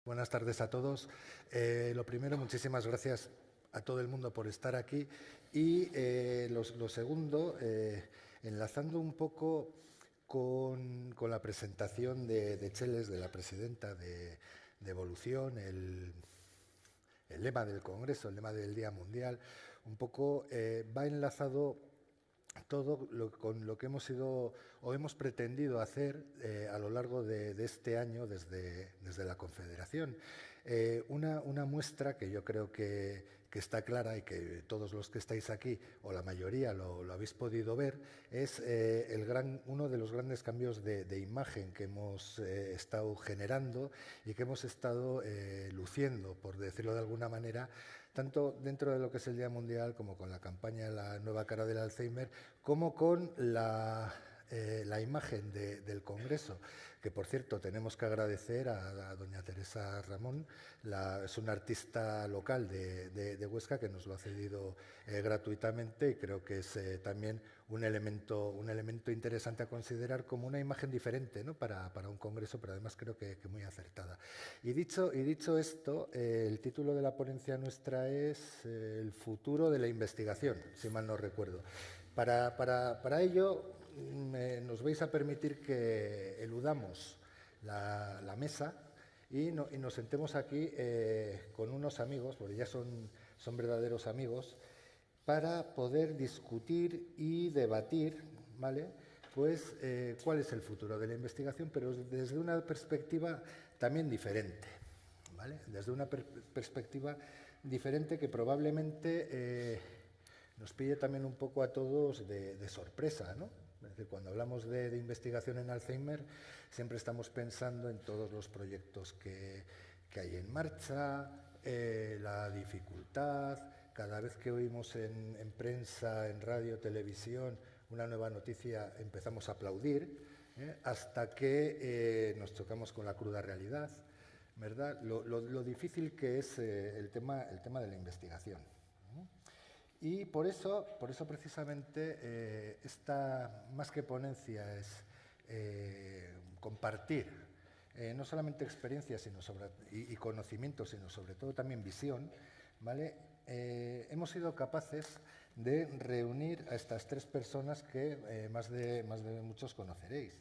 Buenas tardes a todos. Lo primero, muchísimas gracias a todo el mundo por estar aquí. Y lo segundo, enlazando un poco con la presentación de Cheles, de la presidenta de Evolución, el lema del Congreso, el lema del Día Mundial, un poco va enlazado todo con lo que hemos ido o hemos pretendido hacer a lo largo de este año desde la Confederación. Una muestra que yo creo que está clara y que todos los que estáis aquí, o la mayoría, lo habéis podido ver, es uno de los grandes cambios de imagen que hemos estado generando y que hemos estado luciendo, por decirlo de alguna manera, tanto dentro de lo que es el Día Mundial como con la campaña La nueva cara del Alzheimer, como con la imagen del Congreso, que por cierto tenemos que agradecer a doña Teresa Ramón, es una artista local de Huesca que nos lo ha cedido gratuitamente, y creo que es también un elemento interesante a considerar como una imagen diferente, ¿no? para un Congreso, pero además creo que muy acertada. Y dicho esto, el título de la ponencia nuestra es El futuro de la investigación, si mal no recuerdo. Para ello, nos vais a permitir que eludamos la mesa y nos sentemos aquí con unos amigos, porque ya son verdaderos amigos, para poder discutir y debatir, ¿vale? Pues cuál es el futuro de la investigación, pero desde una perspectiva también diferente, ¿vale? Desde una perspectiva diferente que probablemente nos pille también un poco a todos de sorpresa, ¿no? Es decir, cuando hablamos de investigación en Alzheimer, siempre estamos pensando en todos los proyectos que hay en marcha, la dificultad. Cada vez que oímos en prensa, en radio, televisión, una nueva noticia, empezamos a aplaudir, hasta que nos chocamos con la cruda realidad, ¿verdad? Lo difícil que es el tema de la investigación. Y por eso precisamente, esta más que ponencia es compartir no solamente experiencias y conocimientos, sino sobre todo también visión, ¿vale? Hemos sido capaces de reunir a estas tres personas que más de muchos conoceréis.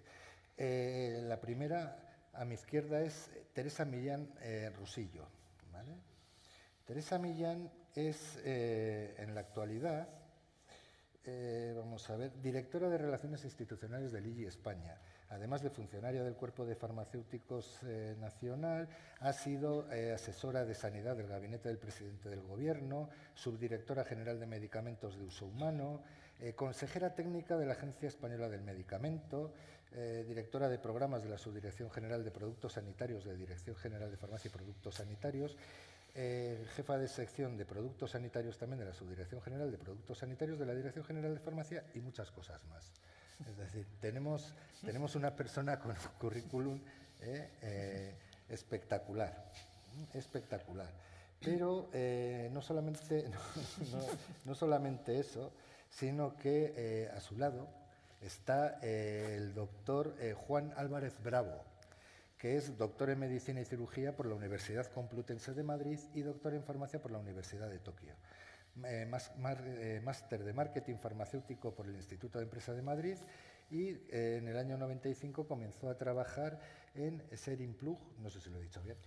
La primera, a mi izquierda, es Teresa Millán Rosillo, ¿vale? Teresa Millán es, en la actualidad, vamos a ver, directora de Relaciones Institucionales del IGI España. Además de funcionaria del Cuerpo de Farmacéuticos Nacional, ha sido asesora de Sanidad del Gabinete del Presidente del Gobierno, subdirectora general de Medicamentos de Uso Humano, consejera técnica de la Agencia Española del Medicamento, directora de programas de la Subdirección General de Productos Sanitarios de la Dirección General de Farmacia y Productos Sanitarios, jefa de sección de Productos Sanitarios también de la Subdirección General de Productos Sanitarios de la Dirección General de Farmacia y muchas cosas más. Es decir, tenemos una persona con un currículum espectacular, espectacular. Pero no solamente eso, sino que a su lado está el doctor Juan Álvarez Bravo, que es doctor en Medicina y Cirugía por la Universidad Complutense de Madrid y doctor en Farmacia por la Universidad de Tokio. Máster de Marketing Farmacéutico por el Instituto de Empresa de Madrid, y en el año 95 comenzó a trabajar en Serinplug, no sé si lo he dicho bien,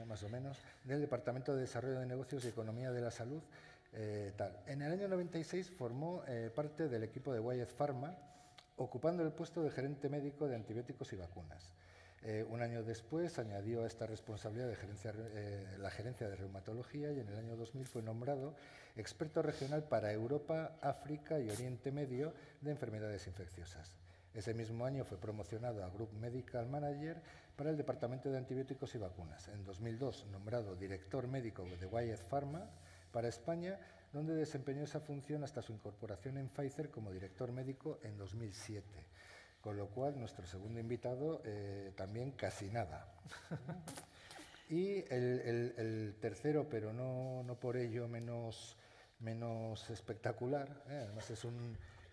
más o menos, del Departamento de Desarrollo de Negocios y Economía de la Salud. En el año 96 formó parte del equipo de Wyeth Pharma, ocupando el puesto de gerente médico de antibióticos y vacunas. Un año después añadió a esta responsabilidad la gerencia de reumatología, y en el año 2000 fue nombrado experto regional para Europa, África y Oriente Medio de enfermedades infecciosas. Ese mismo año fue promocionado a Group Medical Manager para el Departamento de Antibióticos y Vacunas. En 2002, nombrado director médico de Wyeth Pharma para España, donde desempeñó esa función hasta su incorporación en Pfizer como director médico en 2007. Con lo cual, nuestro segundo invitado también casi nada. Y el tercero, pero no por ello menos espectacular, además es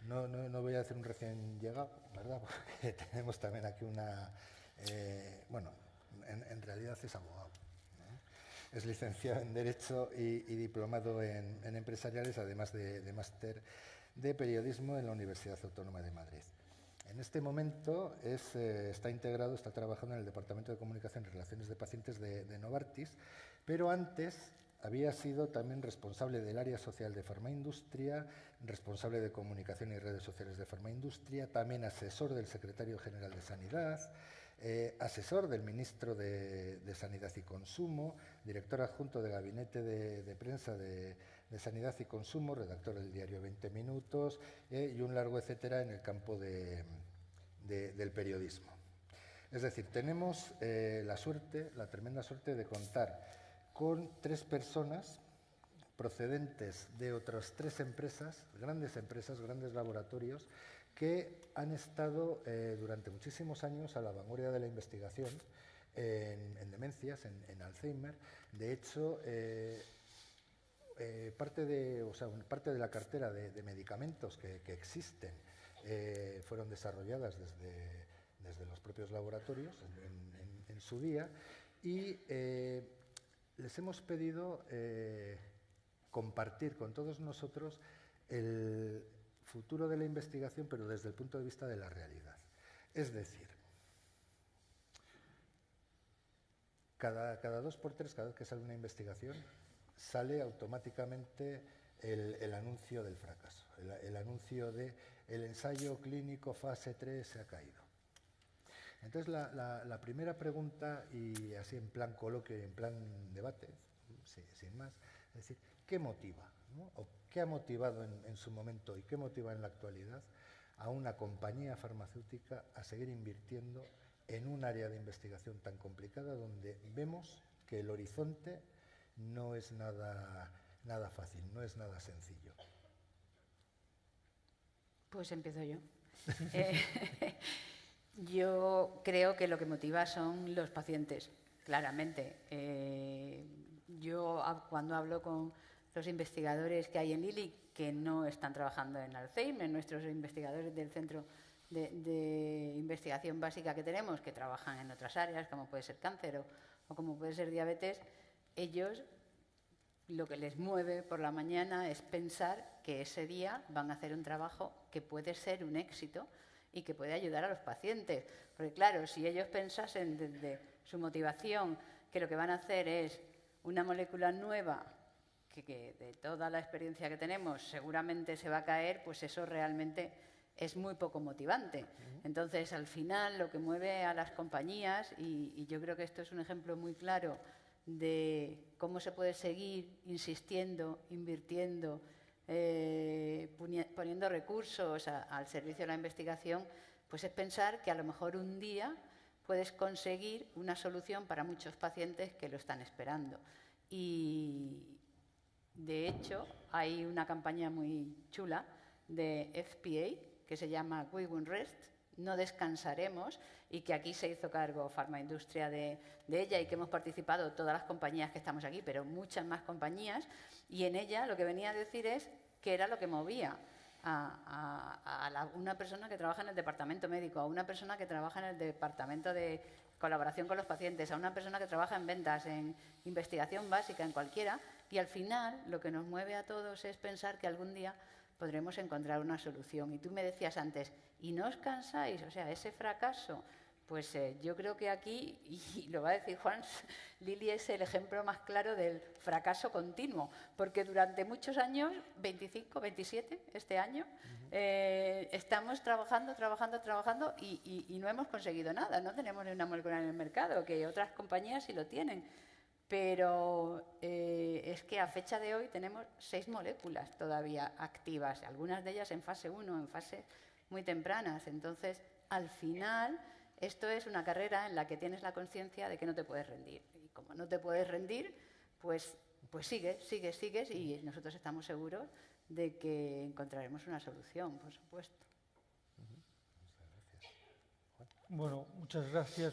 no voy a decir un recién llegado, ¿verdad? Porque tenemos también aquí en realidad es abogado. Es licenciado en Derecho y diplomado en empresariales, además de máster de periodismo en la Universidad Autónoma de Madrid. En este momento está trabajando en el Departamento de Comunicación y Relaciones de Pacientes de Novartis, pero antes había sido también responsable del área social de Farmaindustria, responsable de comunicación y redes sociales de Farmaindustria, también asesor del secretario general de Sanidad, asesor del ministro de Sanidad y Consumo, director adjunto de gabinete de prensa de Sanidad y Consumo, redactor del diario 20 Minutos y un largo etcétera en el campo del periodismo. Es decir, tenemos la tremenda suerte de contar con 3 personas procedentes de otras 3 empresas, grandes laboratorios, que han estado durante muchísimos años a la vanguardia de la investigación en demencias, en Alzheimer. De hecho, parte de la cartera de medicamentos que existen fueron desarrolladas desde los propios laboratorios en su día, y les hemos pedido compartir con todos nosotros el futuro de la investigación, pero desde el punto de vista de la realidad. Es decir, cada 2 por 3, cada vez que sale una investigación, sale automáticamente el anuncio del fracaso, el anuncio de el ensayo clínico fase 3 se ha caído. Entonces, la primera pregunta, y así en plan coloquio y en plan debate, sin más, es decir, ¿qué motiva? ¿No? ¿O qué ha motivado en su momento y qué motiva en la actualidad a una compañía farmacéutica a seguir invirtiendo en un área de investigación tan complicada donde vemos que el horizonte no es nada fácil, no es nada sencillo? Pues empiezo yo. Yo creo que lo que motiva son los pacientes, claramente. Yo cuando hablo con los investigadores que hay en Lilly, que no están trabajando en Alzheimer, nuestros investigadores del centro de investigación básica que tenemos, que trabajan en otras áreas, como puede ser cáncer o como puede ser diabetes, ellos lo que les mueve por la mañana es pensar que ese día van a hacer un trabajo que puede ser un éxito y que puede ayudar a los pacientes. Porque claro, si ellos pensasen desde su motivación que lo que van a hacer es una molécula nueva, que de toda la experiencia que tenemos seguramente se va a caer, pues eso realmente es muy poco motivante. Entonces, al final, lo que mueve a las compañías, y yo creo que esto es un ejemplo muy claro de cómo se puede seguir insistiendo, invirtiendo, poniendo recursos al servicio de la investigación, pues es pensar que a lo mejor un día puedes conseguir una solución para muchos pacientes que lo están esperando. Y, de hecho, hay una campaña muy chula de FPA que se llama We Won't Rest, no descansaremos, y que aquí se hizo cargo Farmaindustria de ella y que hemos participado todas las compañías que estamos aquí, pero muchas más compañías, y en ella lo que venía a decir es que era lo que movía a una persona que trabaja en el departamento médico, a una persona que trabaja en el departamento de colaboración con los pacientes, a una persona que trabaja en ventas, en investigación básica, en cualquiera, y al final lo que nos mueve a todos es pensar que algún día podremos encontrar una solución. Y tú me decías antes, ¿y no os cansáis? O sea, ese fracaso, pues yo creo que aquí, y lo va a decir Juan, Lilly es el ejemplo más claro del fracaso continuo, porque durante muchos años, 25, 27 este año, estamos trabajando y no hemos conseguido nada, no tenemos ni una molécula en el mercado, que otras compañías sí lo tienen. Pero es que a fecha de hoy tenemos 6 moléculas todavía activas, algunas de ellas en fase 1, en fases muy tempranas. Entonces, al final, esto es una carrera en la que tienes la conciencia de que no te puedes rendir. Y como no te puedes rendir, pues sigues y nosotros estamos seguros de que encontraremos una solución, por supuesto. Bueno, muchas gracias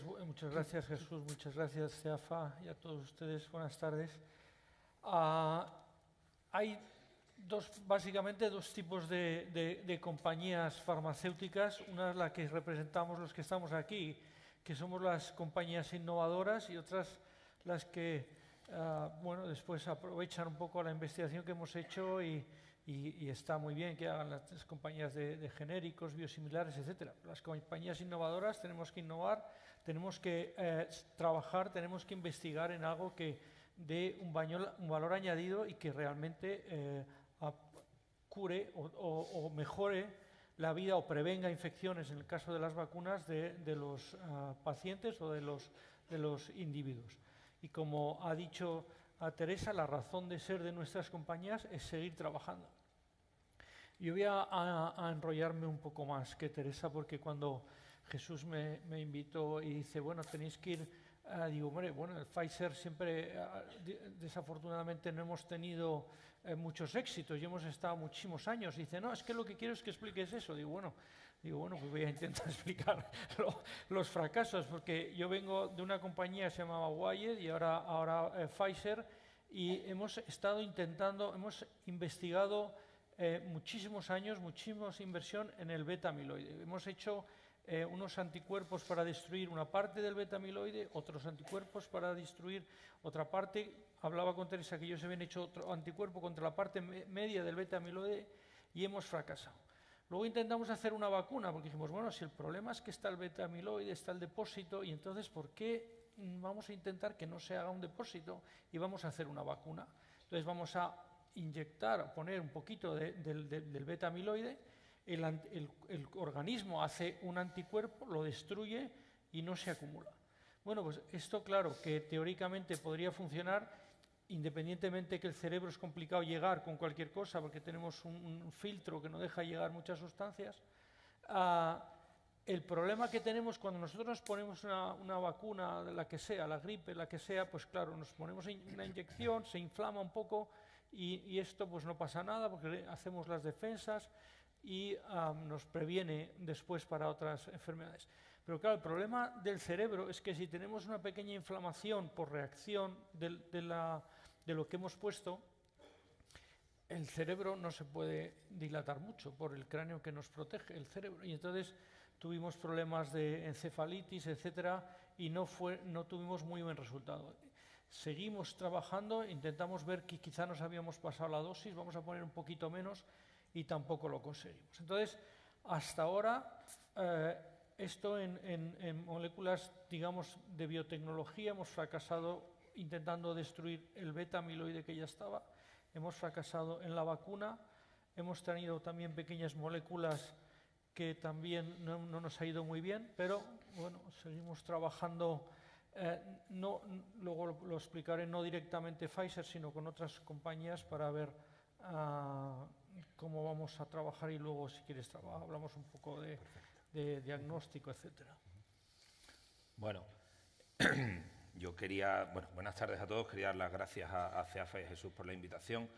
Jesús, muchas gracias Ceafa y a todos ustedes. Buenas tardes. Hay básicamente dos tipos de compañías farmacéuticas. Una es la que representamos los que estamos aquí, que somos las compañías innovadoras y otras las que bueno, después aprovechan un poco la investigación que hemos hecho y está muy bien que hagan las compañías de genéricos, biosimilares, etcétera. Las compañías innovadoras tenemos que innovar, tenemos que trabajar, tenemos que investigar en algo que dé un valor añadido y que realmente cure o mejore la vida o prevenga infecciones, en el caso de las vacunas, de los pacientes o de los individuos. Y como ha dicho a Teresa, la razón de ser de nuestras compañías es seguir trabajando. Yo voy a enrollarme un poco más que Teresa, porque cuando Jesús me invitó y dice, bueno, tenéis que ir, digo, hombre, bueno, el Pfizer siempre, desafortunadamente no hemos tenido muchos éxitos y hemos estado muchísimos años. Y dice, no, es que lo que quiero es que expliques eso. Digo, bueno, pues voy a intentar explicar los fracasos, porque yo vengo de una compañía que se llamaba Wyeth y ahora Pfizer, y hemos estado hemos investigado muchísimos años, muchísima inversión en el beta-amiloide. Hemos hecho unos anticuerpos para destruir una parte del beta-amiloide, otros anticuerpos para destruir otra parte. Hablaba con Teresa que ellos habían hecho otro anticuerpo contra la parte media del beta-amiloide y hemos fracasado. Luego intentamos hacer una vacuna, porque dijimos, bueno, si el problema es que está el beta-amiloide, está el depósito, y entonces, ¿por qué vamos a intentar que no se haga un depósito y vamos a hacer una vacuna? Entonces vamos a inyectar, poner un poquito del beta-amiloide, el organismo hace un anticuerpo, lo destruye y no se acumula. Bueno, pues esto, claro, que teóricamente podría funcionar, independientemente que el cerebro es complicado llegar con cualquier cosa, porque tenemos un filtro que no deja llegar muchas sustancias. El problema que tenemos cuando nosotros nos ponemos una vacuna, la que sea, la gripe, la que sea, pues claro, nos ponemos una inyección, se inflama un poco y esto pues no pasa nada porque hacemos las defensas y nos previene después para otras enfermedades. Pero claro, el problema del cerebro es que si tenemos una pequeña inflamación por reacción de lo que hemos puesto, el cerebro no se puede dilatar mucho por el cráneo que nos protege, el cerebro. Y entonces tuvimos problemas de encefalitis, etcétera, y no tuvimos muy buen resultado. Seguimos trabajando, intentamos ver que quizá nos habíamos pasado la dosis, vamos a poner un poquito menos y tampoco lo conseguimos. Entonces, hasta ahora, esto en moléculas, digamos, de biotecnología, hemos fracasado intentando destruir el beta-amiloide que ya estaba, hemos fracasado en la vacuna, hemos tenido también pequeñas moléculas que también no nos ha ido muy bien, pero bueno, seguimos trabajando, luego lo explicaré, no directamente Pfizer, sino con otras compañías para ver cómo vamos a trabajar y luego, si quieres, hablamos un poco de diagnóstico, etcétera. Bueno, yo buenas tardes a todos, quería dar las gracias a CEAFA y a Jesús por la invitación.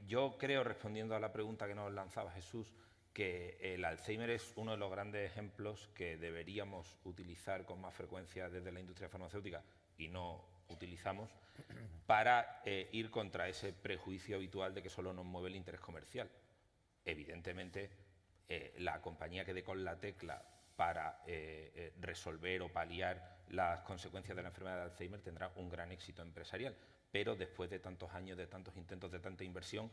Yo creo, respondiendo a la pregunta que nos lanzaba Jesús, que el Alzheimer es uno de los grandes ejemplos que deberíamos utilizar con más frecuencia desde la industria farmacéutica y no utilizamos para ir contra ese prejuicio habitual de que solo nos mueve el interés comercial. Evidentemente, la compañía que dé con la tecla para resolver o paliar las consecuencias de la enfermedad de Alzheimer tendrá un gran éxito empresarial, pero después de tantos años, de tantos intentos, de tanta inversión,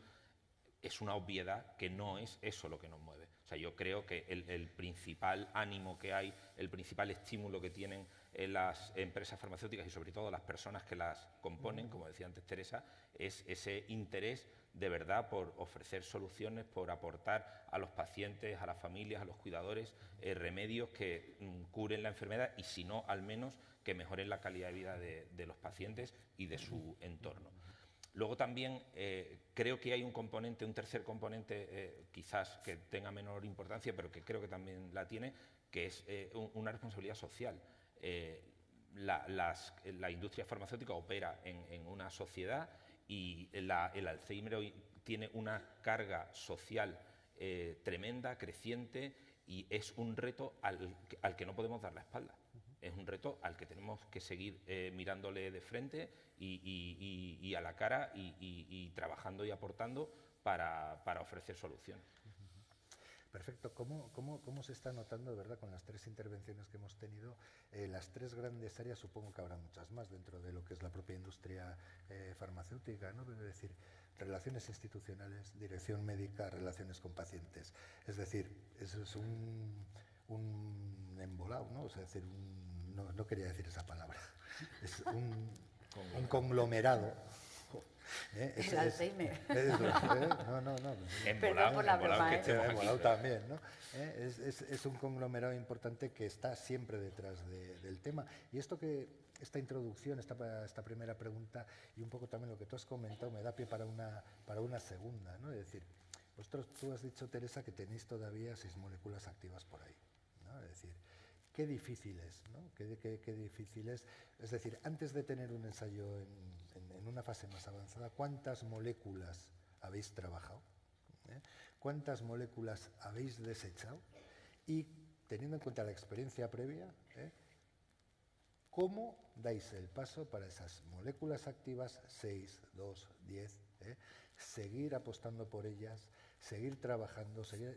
es una obviedad que no es eso lo que nos mueve. O sea, yo creo que el principal ánimo que hay, el principal estímulo que tienen las empresas farmacéuticas y sobre todo las personas que las componen, como decía antes Teresa, es ese interés de verdad por ofrecer soluciones, por aportar a los pacientes, a las familias, a los cuidadores, remedios que curen la enfermedad y si no, al menos que mejoren la calidad de vida de los pacientes y de su entorno. Luego también creo que hay un tercer componente, quizás que tenga menor importancia, pero que creo que también la tiene, que es una responsabilidad social. La industria farmacéutica opera en una sociedad y el Alzheimer hoy tiene una carga social tremenda, creciente, y es un reto al que no podemos dar la espalda. Es un reto al que tenemos que seguir mirándole de frente y a la cara y trabajando y aportando para ofrecer soluciones. Perfecto. ¿Cómo se está notando, verdad, con las 3 intervenciones que hemos tenido, las 3 grandes áreas? Supongo que habrá muchas más dentro de lo que es la propia industria farmacéutica, ¿no? Es decir, relaciones institucionales, dirección médica, relaciones con pacientes. Es decir, eso es un embolado, ¿no? O sea, es decir, no quería decir esa palabra. Es un conglomerado. El Alzheimer. No. Perdón por la broma. Embolado también, ¿no? Es un conglomerado importante que está siempre detrás del tema. Y esta introducción, esta primera pregunta y un poco también lo que tú has comentado me da pie para una segunda, ¿no? Es decir, tú has dicho, Teresa, que tenéis todavía 6 moléculas activas por ahí, ¿no? Es decir, qué difícil es, ¿no? Qué difícil es. Es decir, antes de tener un ensayo en una fase más avanzada, ¿cuántas moléculas habéis trabajado? ¿Cuántas moléculas habéis desechado? Y teniendo en cuenta la experiencia previa, ¿cómo dais el paso para esas moléculas activas, 6, 2, 10, seguir apostando por ellas, seguir trabajando, seguir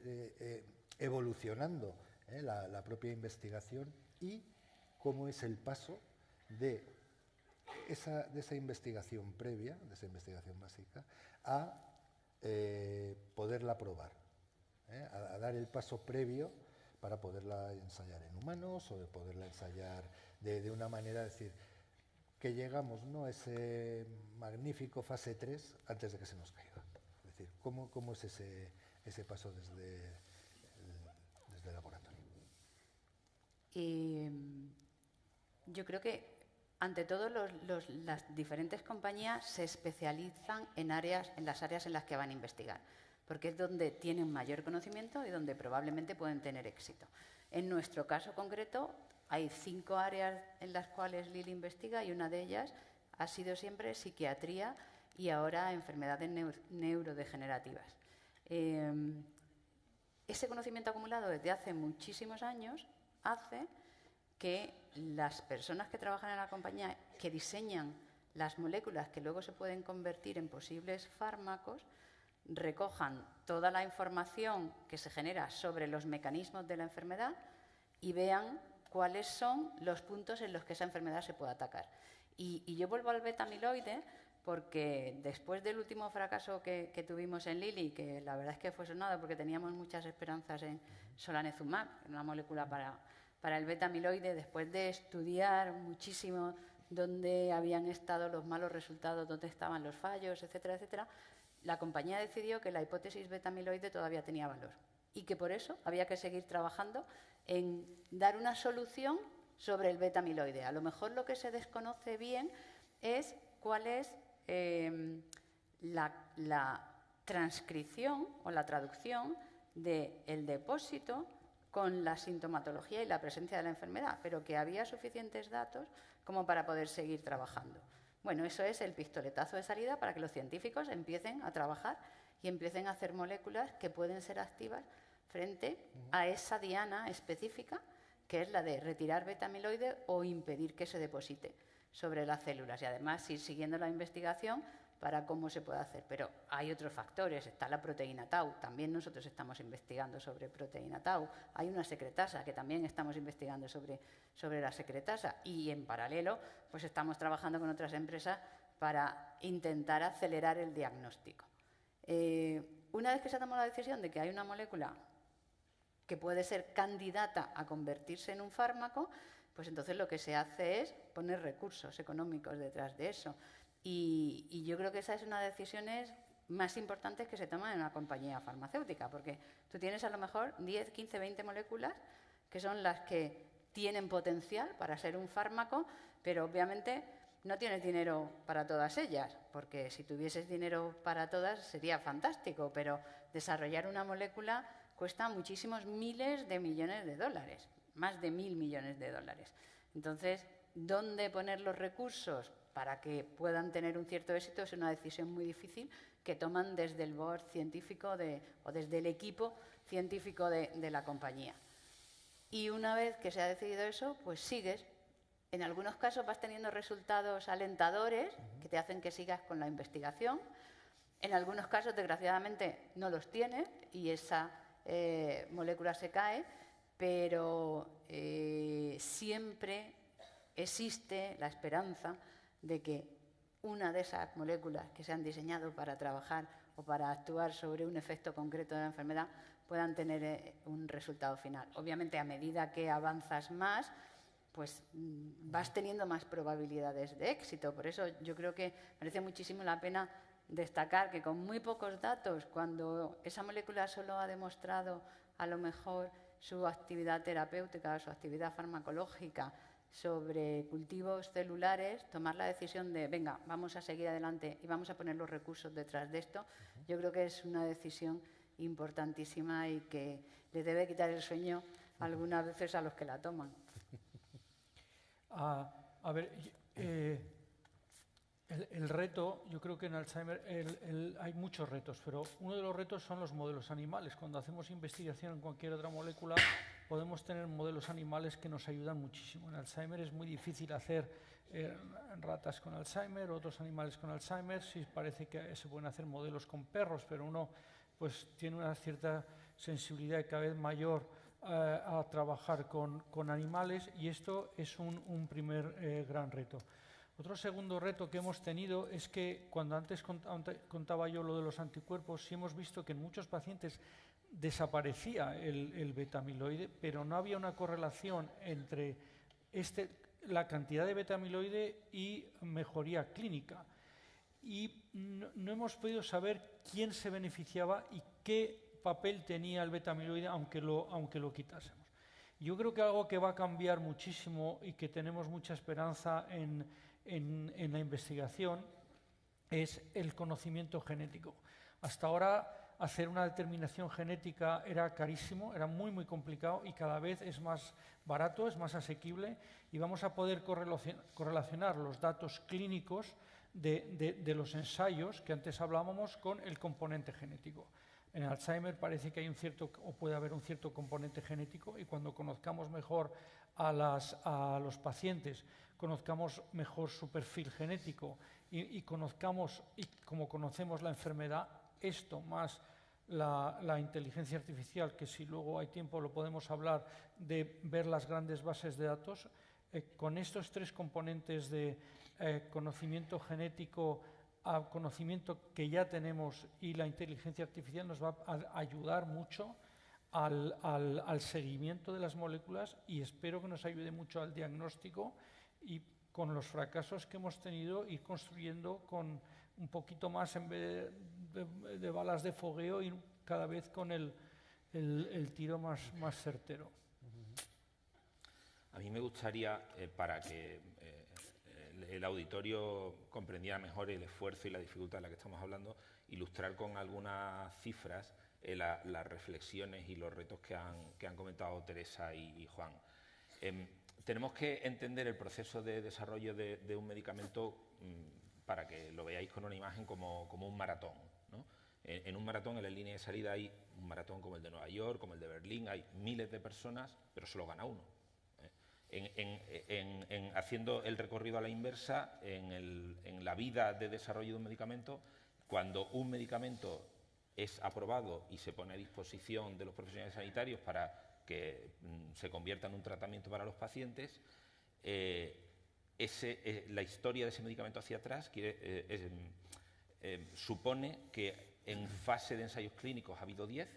evolucionando la propia investigación, y cómo es el paso de esa investigación previa, de esa investigación básica, a poderla probar, a dar el paso previo para poderla ensayar en humanos o de poderla ensayar de una manera, es decir, que llegamos, ¿no?, a ese magnífico fase 3 antes de que se nos caiga. Es decir, ¿cómo es ese paso desde el laboratorio? Y yo creo que, ante todo, las diferentes compañías se especializan en las áreas en las que van a investigar, porque es donde tienen mayor conocimiento y donde probablemente pueden tener éxito. En nuestro caso concreto, hay 5 áreas en las cuales Lilly investiga, y una de ellas ha sido siempre psiquiatría y ahora enfermedades neurodegenerativas. Ese conocimiento acumulado desde hace muchísimos años hace que las personas que trabajan en la compañía, que diseñan las moléculas que luego se pueden convertir en posibles fármacos, recojan toda la información que se genera sobre los mecanismos de la enfermedad y vean cuáles son los puntos en los que esa enfermedad se puede atacar. Y yo vuelvo al beta-amiloide porque después del último fracaso que tuvimos en Lilly, que la verdad es que fue sonado porque teníamos muchas esperanzas en solanezumab, una molécula para el beta-amiloide, después de estudiar muchísimo dónde habían estado los malos resultados, dónde estaban los fallos, etcétera, etcétera, la compañía decidió que la hipótesis beta-amiloide todavía tenía valor y que por eso había que seguir trabajando en dar una solución sobre el beta-amiloide. A lo mejor lo que se desconoce bien es cuál es la transcripción o la traducción del depósito con la sintomatología y la presencia de la enfermedad, pero que había suficientes datos como para poder seguir trabajando. Bueno, eso es el pistoletazo de salida para que los científicos empiecen a trabajar y empiecen a hacer moléculas que pueden ser activas frente a esa diana específica, que es la de retirar beta-amiloide o impedir que se deposite sobre las células, y además ir siguiendo la investigación para cómo se puede hacer. Pero hay otros factores, está la proteína tau, también nosotros estamos investigando sobre proteína tau, hay una secretasa que también estamos investigando sobre la secretasa, y en paralelo pues estamos trabajando con otras empresas para intentar acelerar el diagnóstico. Una vez que se ha tomado la decisión de que hay una molécula que puede ser candidata a convertirse en un fármaco, pues entonces lo que se hace es poner recursos económicos detrás de eso. Y yo creo que esa es una de las decisiones más importantes que se toman en una compañía farmacéutica, porque tú tienes a lo mejor 10, 15, 20 moléculas que son las que tienen potencial para ser un fármaco, pero obviamente no tienes dinero para todas ellas, porque si tuvieses dinero para todas sería fantástico, pero desarrollar una molécula cuesta muchísimos miles de millones de dólares, más de 1.000 millones de dólares. Entonces, ¿dónde poner los recursos para que puedan tener un cierto éxito? Es una decisión muy difícil que toman desde el board científico o desde el equipo científico de la compañía. Y una vez que se ha decidido eso, pues sigues. En algunos casos vas teniendo resultados alentadores que te hacen que sigas con la investigación. En algunos casos, desgraciadamente, no los tienes y esa molécula se cae, pero siempre existe la esperanza de que una de esas moléculas que se han diseñado para trabajar o para actuar sobre un efecto concreto de la enfermedad puedan tener un resultado final. Obviamente, a medida que avanzas más, pues vas teniendo más probabilidades de éxito. Por eso yo creo que merece muchísimo la pena destacar que con muy pocos datos, cuando esa molécula solo ha demostrado a lo mejor su actividad terapéutica, su actividad farmacológica sobre cultivos celulares, tomar la decisión de, venga, vamos a seguir adelante y vamos a poner los recursos detrás de esto, yo creo que es una decisión importantísima y que le debe quitar el sueño algunas veces a los que la toman. A ver, el reto, yo creo que en Alzheimer hay muchos retos, pero uno de los retos son los modelos animales. Cuando hacemos investigación en cualquier otra molécula, podemos tener modelos animales que nos ayudan muchísimo. En Alzheimer es muy difícil hacer ratas con Alzheimer, otros animales con Alzheimer. Sí parece que se pueden hacer modelos con perros, pero uno pues tiene una cierta sensibilidad cada vez mayor a trabajar con animales, y esto es un primer gran reto. Otro segundo reto que hemos tenido es que cuando antes contaba yo lo de los anticuerpos, sí hemos visto que en muchos pacientes desaparecía el beta-amiloide, pero no había una correlación entre la cantidad de beta-amiloide y mejoría clínica. Y no hemos podido saber quién se beneficiaba y qué papel tenía el beta-amiloide aunque lo quitásemos. Yo creo que algo que va a cambiar muchísimo y que tenemos mucha esperanza en la investigación es el conocimiento genético. Hasta ahora hacer una determinación genética era carísimo, era muy complicado, y cada vez es más barato, es más asequible, y vamos a poder correlacionar los datos clínicos de los ensayos que antes hablábamos con el componente genético. En Alzheimer parece que hay puede haber un cierto componente genético, y cuando conozcamos mejor a los pacientes, conozcamos mejor su perfil genético y como conocemos la enfermedad, esto más la inteligencia artificial, que si luego hay tiempo lo podemos hablar, de ver las grandes bases de datos, con estos tres componentes de conocimiento genético, a conocimiento que ya tenemos, y la inteligencia artificial nos va a ayudar mucho al seguimiento de las moléculas, y espero que nos ayude mucho al diagnóstico, y con los fracasos que hemos tenido ir construyendo con un poquito más, en vez de balas de fogueo, y cada vez con el tiro más certero. A mí me gustaría, para que el auditorio comprendiera mejor el esfuerzo y la dificultad de la que estamos hablando, ilustrar con algunas cifras las reflexiones y los retos que han comentado Teresa y Juan. Tenemos que entender el proceso de desarrollo de un medicamento, para que lo veáis con una imagen, como un maratón, ¿no? En un maratón, en la línea de salida, hay un maratón como el de Nueva York, como el de Berlín, hay miles de personas, pero solo gana uno. Haciendo el recorrido a la inversa, en la vida de desarrollo de un medicamento, cuando un medicamento es aprobado y se pone a disposición de los profesionales sanitarios para que se convierta en un tratamiento para los pacientes, la historia de ese medicamento hacia atrás supone que en fase de ensayos clínicos ha habido 10,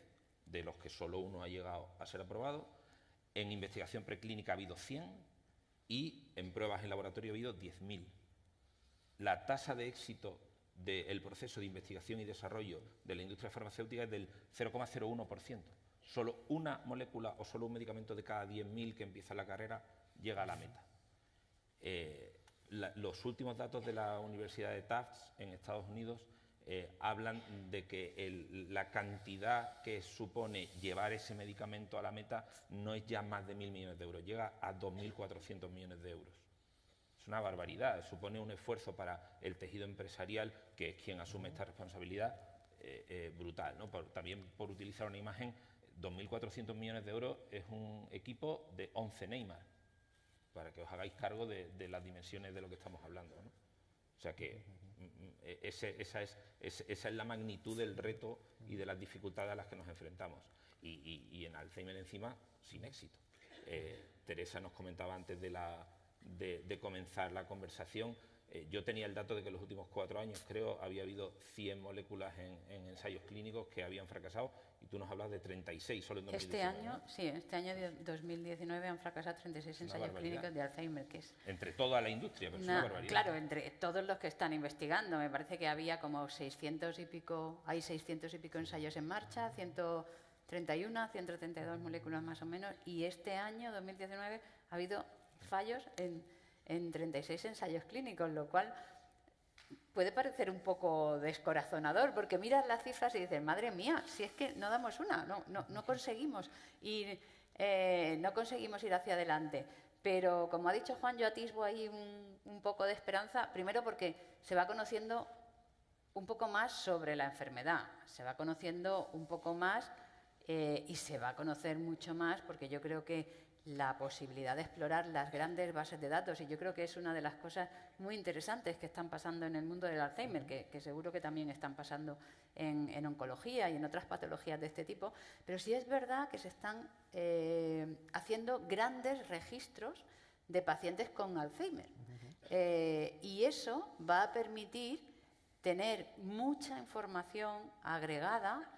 de los que solo uno ha llegado a ser aprobado. En investigación preclínica ha habido 100, y en pruebas en laboratorio ha habido 10.000. La tasa de éxito del proceso de investigación y desarrollo de la industria farmacéutica es del 0,01%. Solo una molécula o solo un medicamento de cada 10.000 que empieza la carrera llega a la meta. Los últimos datos de la Universidad de Tufts en Estados Unidos hablan de que la cantidad que supone llevar ese medicamento a la meta no es ya más de 1.000 millones de euros, llega a 2.400 millones de euros. Es una barbaridad, supone un esfuerzo para el tejido empresarial, que es quien asume esta responsabilidad, brutal, ¿no? También, por utilizar una imagen, 2.400 millones de euros es un equipo de 11 Neymar, para que os hagáis cargo de las dimensiones de lo que estamos hablando, ¿no? O sea que esa es la magnitud del reto y de las dificultades a las que nos enfrentamos. y en Alzheimer encima sin éxito. Teresa nos comentaba antes de comenzar la conversación, yo tenía el dato de que en los últimos 4 años, creo, había habido 100 moléculas en ensayos clínicos que habían fracasado, y tú nos hablas de 36 solo en 2019. Este año 2019 han fracasado 36 ensayos clínicos de Alzheimer, que es... Entre toda la industria, pero es una barbaridad. Claro, entre todos los que están investigando. Me parece que había como 600 y pico ensayos en marcha, 131, 132 moléculas más o menos, y este año, 2019, ha habido fallos en 36 ensayos clínicos, lo cual puede parecer un poco descorazonador, porque miras las cifras y dices, madre mía, si es que no damos una, no conseguimos ir hacia adelante. Pero, como ha dicho Juan, yo atisbo ahí un poco de esperanza, primero porque se va conociendo un poco más sobre la enfermedad, se va conociendo un poco más y se va a conocer mucho más, porque yo creo que la posibilidad de explorar las grandes bases de datos, y yo creo que es una de las cosas muy interesantes que están pasando en el mundo del Alzheimer, que seguro que también están pasando en oncología y en otras patologías de este tipo, pero sí es verdad que se están haciendo grandes registros de pacientes con Alzheimer. Y eso va a permitir tener mucha información agregada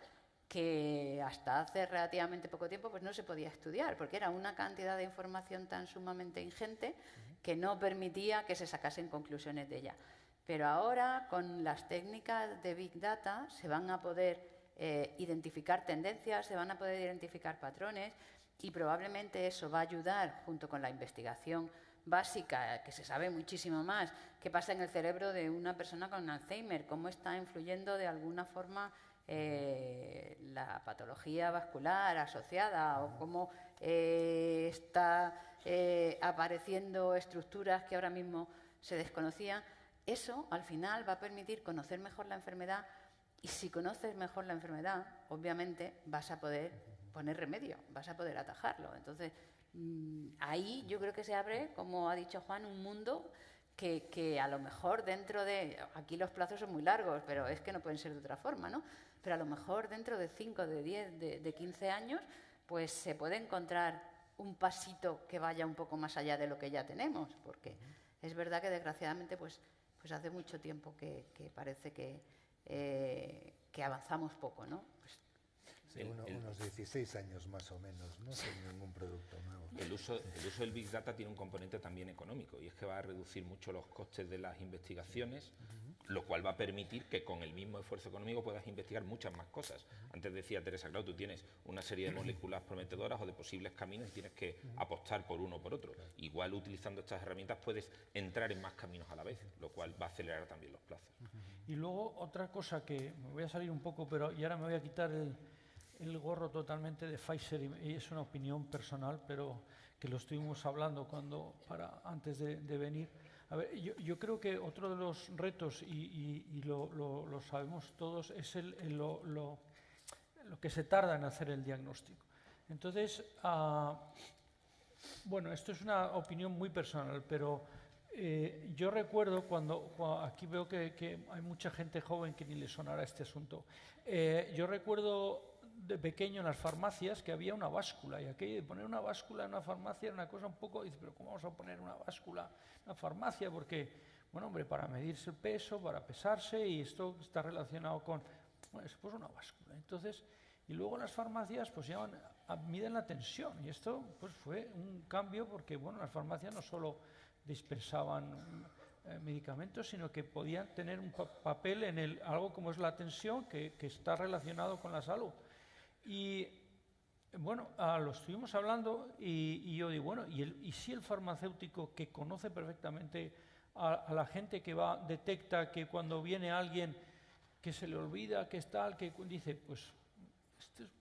que hasta hace relativamente poco tiempo pues no se podía estudiar, porque era una cantidad de información tan sumamente ingente que no permitía que se sacasen conclusiones de ella. Pero ahora, con las técnicas de Big Data, se van a poder identificar tendencias, se van a poder identificar patrones, y probablemente eso va a ayudar, junto con la investigación básica, que se sabe muchísimo más, qué pasa en el cerebro de una persona con Alzheimer, cómo está influyendo de alguna forma la patología vascular asociada, o cómo está apareciendo estructuras que ahora mismo se desconocían. Eso, al final, va a permitir conocer mejor la enfermedad, y si conoces mejor la enfermedad, obviamente vas a poder poner remedio, vas a poder atajarlo. Entonces, ahí yo creo que se abre, como ha dicho Juan, un mundo que a lo mejor dentro de... Aquí los plazos son muy largos, pero es que no pueden ser de otra forma, ¿no? Pero a lo mejor dentro de 5, de 10, de 15 años, pues se puede encontrar un pasito que vaya un poco más allá de lo que ya tenemos, porque es verdad que desgraciadamente pues hace mucho tiempo que parece que avanzamos poco, ¿no? Pues, sí, unos 16 años más o menos, ¿no? Sin ningún producto nuevo. El uso del Big Data tiene un componente también económico, y es que va a reducir mucho los costes de las investigaciones, lo cual va a permitir que con el mismo esfuerzo económico puedas investigar muchas más cosas. Antes decía Teresa, claro, tú tienes una serie de moléculas prometedoras o de posibles caminos y tienes que apostar por uno o por otro. Igual, utilizando estas herramientas puedes entrar en más caminos a la vez, lo cual va a acelerar también los plazos. Y luego otra cosa que me voy a salir un poco, pero y ahora me voy a quitar el gorro totalmente de Pfizer, y es una opinión personal, pero que lo estuvimos hablando antes de venir. A ver, yo creo que otro de los retos, y lo sabemos todos, es lo que se tarda en hacer el diagnóstico. Entonces, bueno, esto es una opinión muy personal, pero yo recuerdo cuando aquí veo que hay mucha gente joven que ni le sonará este asunto. Yo recuerdo de pequeño en las farmacias que había una báscula, y aquello de poner una báscula en una farmacia era una cosa un poco, dice, pero ¿cómo vamos a poner una báscula en una farmacia? Porque, bueno, hombre, para medirse el peso, para pesarse, y esto está relacionado con, bueno, se puso una báscula. Entonces, y luego las farmacias pues miden la tensión, y esto pues fue un cambio, porque, bueno, las farmacias no solo dispensaban medicamentos, sino que podían tener un papel en algo como es la tensión, que está relacionado con la salud. Y bueno, lo estuvimos hablando, y yo digo, bueno, ¿y si el farmacéutico, que conoce perfectamente a la gente que detecta que cuando viene alguien que se le olvida, que es tal, que dice, pues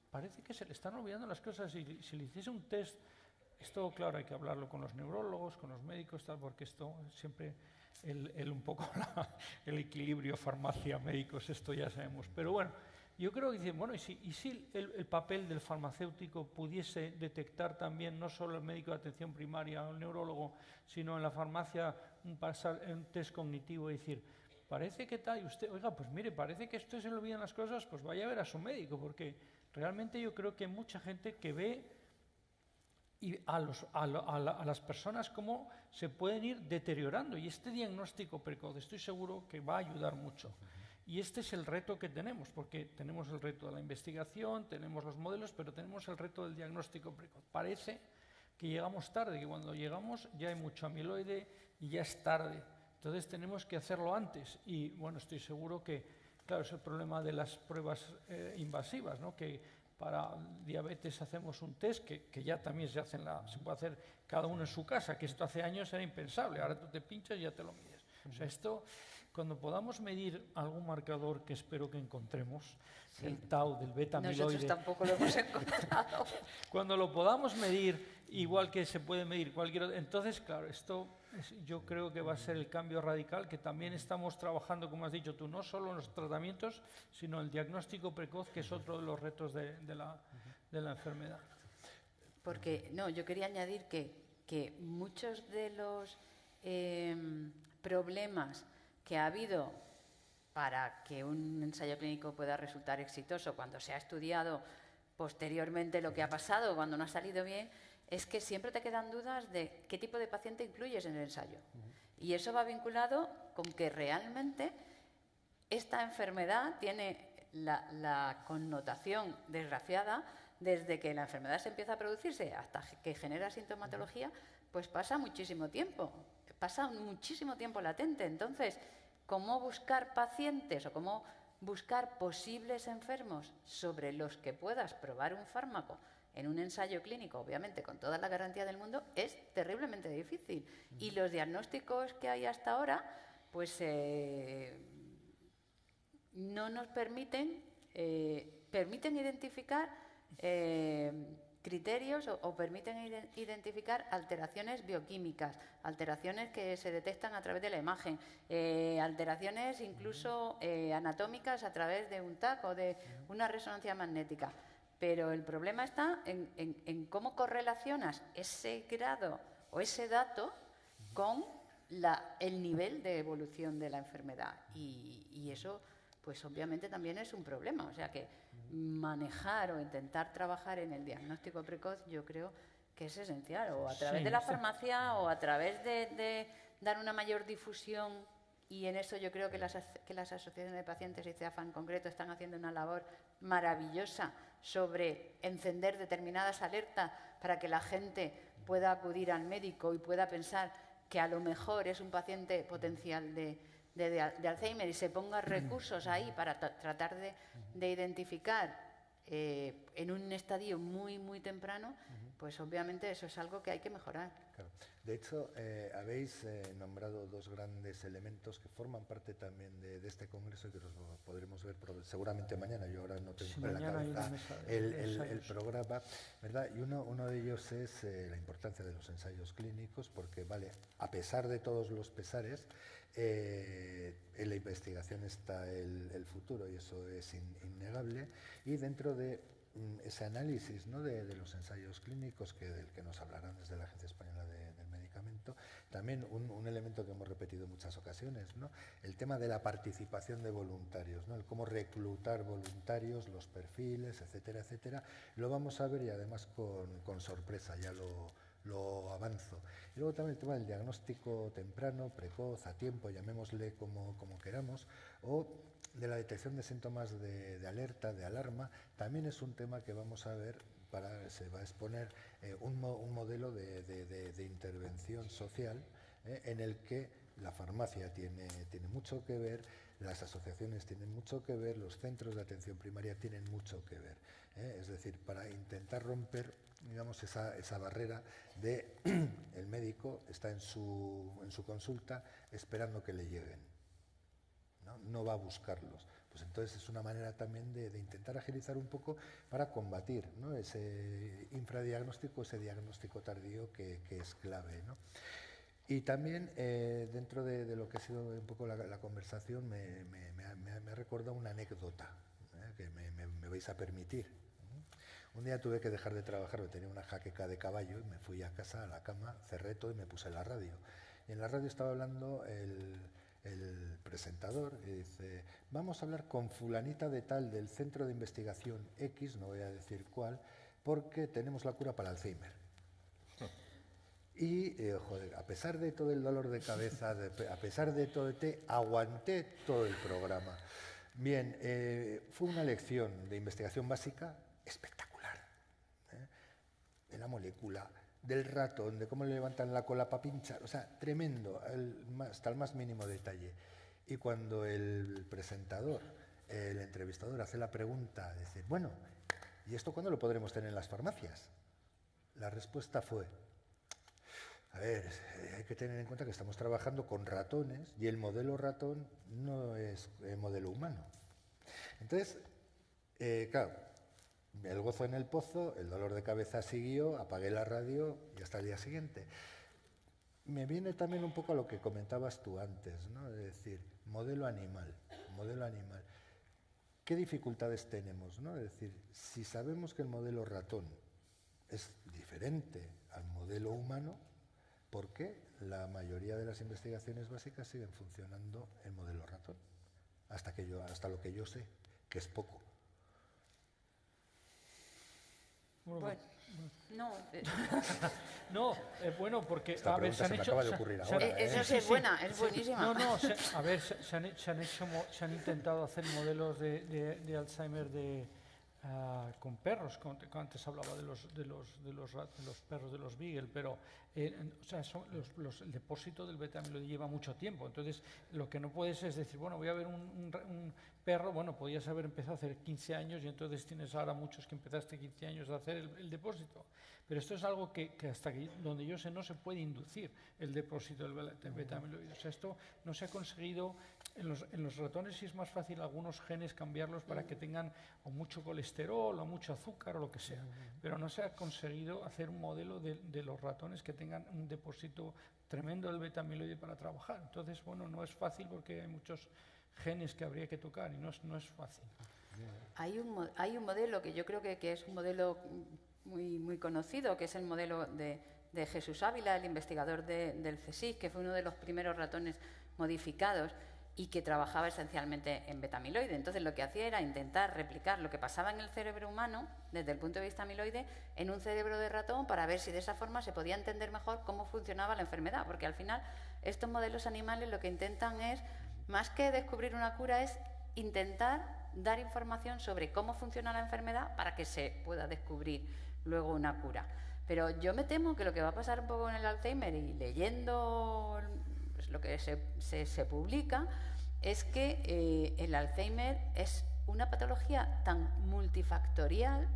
parece que se le están olvidando las cosas, y si le hiciese un test, esto claro hay que hablarlo con los neurólogos, con los médicos, tal, porque esto siempre un poco el equilibrio farmacia-médicos, esto ya sabemos, pero bueno. Yo creo que dicen, bueno, ¿y si el papel del farmacéutico pudiese detectar también, no solo el médico de atención primaria o el neurólogo, sino en la farmacia un test cognitivo, y decir, parece que tal, y usted, oiga, pues mire, parece que esto se le olvidan las cosas, pues vaya a ver a su médico, porque realmente yo creo que hay mucha gente que ve y a las personas cómo se pueden ir deteriorando, y este diagnóstico precoz estoy seguro que va a ayudar mucho. Y este es el reto que tenemos, porque tenemos el reto de la investigación, tenemos los modelos, pero tenemos el reto del diagnóstico precoz. Parece que llegamos tarde, que cuando llegamos ya hay mucho amiloide y ya es tarde. Entonces tenemos que hacerlo antes. Y bueno, estoy seguro que, claro, es el problema de las pruebas invasivas, ¿no? Que para diabetes hacemos un test que ya también se puede hacer cada uno en su casa, que esto hace años era impensable. Ahora tú te pinchas y ya te lo mides. O sea, esto, cuando podamos medir algún marcador, que espero que encontremos, el tau, del beta amiloide. Nosotros tampoco lo hemos encontrado. Cuando lo podamos medir, igual que se puede medir cualquier otro, entonces, claro, esto yo creo que va a ser el cambio radical, que también estamos trabajando, como has dicho tú, no solo en los tratamientos, sino el diagnóstico precoz, que es otro de los retos de la enfermedad. Porque, no, yo quería añadir que muchos de los problemas que ha habido para que un ensayo clínico pueda resultar exitoso cuando se ha estudiado posteriormente lo que ha pasado, cuando no ha salido bien, es que siempre te quedan dudas de qué tipo de paciente incluyes en el ensayo. Y eso va vinculado con que realmente esta enfermedad tiene la connotación desgraciada desde que la enfermedad se empieza a producirse hasta que genera sintomatología, pues pasa muchísimo tiempo latente. Entonces, ¿cómo buscar pacientes o cómo buscar posibles enfermos sobre los que puedas probar un fármaco en un ensayo clínico, obviamente con toda la garantía del mundo, es terriblemente difícil? Y los diagnósticos que hay hasta ahora, pues no nos permiten identificar criterios o permiten identificar alteraciones bioquímicas, alteraciones que se detectan a través de la imagen, alteraciones incluso anatómicas a través de un TAC o de una resonancia magnética. Pero el problema está en cómo correlacionas ese grado o ese dato con el nivel de evolución de la enfermedad. Y eso, pues obviamente también es un problema. O sea que manejar o intentar trabajar en el diagnóstico precoz, yo creo que es esencial, o a través de la farmacia o a través de dar una mayor difusión, y en eso yo creo que las asociaciones de pacientes y CEAFA en concreto están haciendo una labor maravillosa sobre encender determinadas alertas para que la gente pueda acudir al médico y pueda pensar que a lo mejor es un paciente potencial de Alzheimer y se ponga recursos ahí para tratar de identificar en un estadio muy, muy temprano, pues obviamente eso es algo que hay que mejorar. Claro. De hecho, habéis nombrado dos grandes elementos que forman parte también de este congreso y que los podremos ver seguramente mañana. Yo ahora no tengo en la cabeza el programa, ¿verdad? Y uno de ellos es la importancia de los ensayos clínicos, porque, vale, a pesar de todos los pesares, en la investigación está el futuro, y eso es innegable. Y dentro de ese análisis, ¿no?, de los ensayos clínicos, del que nos hablarán desde la Agencia Española del Medicamento, también un elemento que hemos repetido en muchas ocasiones, ¿no?, el tema de la participación de voluntarios, ¿no?, el cómo reclutar voluntarios, los perfiles, etcétera, etcétera. Lo vamos a ver, y además con sorpresa, ya lo avanzo. Y luego también el tema del diagnóstico temprano, precoz, a tiempo, llamémosle como queramos, o de la detección de síntomas de alerta, de alarma, también es un tema que vamos a ver. Se va a exponer un modelo de intervención social en el que la farmacia tiene mucho que ver, las asociaciones tienen mucho que ver, los centros de atención primaria tienen mucho que ver. Es decir, para intentar romper, digamos, esa barrera de el médico está en su consulta esperando que le lleguen, no va a buscarlos. Pues entonces es una manera también de intentar agilizar un poco para combatir, ¿no?, ese infradiagnóstico, ese diagnóstico tardío que es clave, ¿no? Y también dentro de lo que ha sido un poco la conversación me ha recordado una anécdota que me vais a permitir. Un día tuve que dejar de trabajar, porque tenía una jaqueca de caballo, y me fui a casa, a la cama, cerré todo y me puse la radio. Y en la radio estaba hablando el el presentador y dice, vamos a hablar con fulanita de tal del Centro de Investigación X, no voy a decir cuál, porque tenemos la cura para el Alzheimer. Y, joder, a pesar de todo el dolor de cabeza, a pesar de todo, aguanté todo el programa. Bien, fue una lección de investigación básica espectacular. De la molécula, del ratón, de cómo le levantan la cola para pinchar, o sea, tremendo, hasta el más mínimo detalle. Y cuando el presentador, el entrevistador, hace la pregunta, dice, bueno, ¿y esto cuándo lo podremos tener en las farmacias? La respuesta fue, a ver, hay que tener en cuenta que estamos trabajando con ratones y el modelo ratón no es modelo humano. Entonces, claro, el gozo en el pozo, el dolor de cabeza siguió, apagué la radio y hasta el día siguiente. Me viene también un poco a lo que comentabas tú antes, ¿no? Es decir, modelo animal, modelo animal. ¿Qué dificultades tenemos, no? Es decir, si sabemos que el modelo ratón es diferente al modelo humano, ¿por qué la mayoría de las investigaciones básicas siguen funcionando en modelo ratón? Hasta lo que yo sé, que es poco. Bueno, no. No, bueno, porque Esta pregunta se me acaba de ocurrir ahora. Eso sí es buena, es buenísima. No, a ver, se han intentado hacer modelos de Alzheimer con perros. Antes hablaba de los perros de los Beagle, pero o sea, el depósito del beta-amiloide lleva mucho tiempo. Entonces, lo que no puedes es decir, bueno, voy a ver un perro, bueno, podías haber empezado hace 15 años y entonces tienes ahora muchos que empezaste 15 años a hacer el depósito. Pero esto es algo que hasta donde yo sé no se puede inducir el depósito del beta-amiloide. O sea, esto no se ha conseguido. En los ratones sí es más fácil algunos genes cambiarlos para que tengan o mucho colesterol o mucho azúcar o lo que sea. Pero no se ha conseguido hacer un modelo de los ratones que tengan un depósito tremendo del beta-amiloide para trabajar. Entonces, bueno, no es fácil porque hay muchos genes que habría que tocar y no es fácil. Hay un modelo que yo creo que es un modelo muy, muy conocido, que es el modelo de Jesús Ávila, el investigador del CSIC, que fue uno de los primeros ratones modificados y que trabajaba esencialmente en beta-amiloide. Entonces, lo que hacía era intentar replicar lo que pasaba en el cerebro humano, desde el punto de vista amiloide, en un cerebro de ratón para ver si de esa forma se podía entender mejor cómo funcionaba la enfermedad. Porque al final, estos modelos animales lo que intentan es, más que descubrir una cura, es intentar dar información sobre cómo funciona la enfermedad para que se pueda descubrir luego una cura. Pero yo me temo que lo que va a pasar un poco en el Alzheimer, y leyendo pues, lo que se publica, es que el Alzheimer es una patología tan multifactorial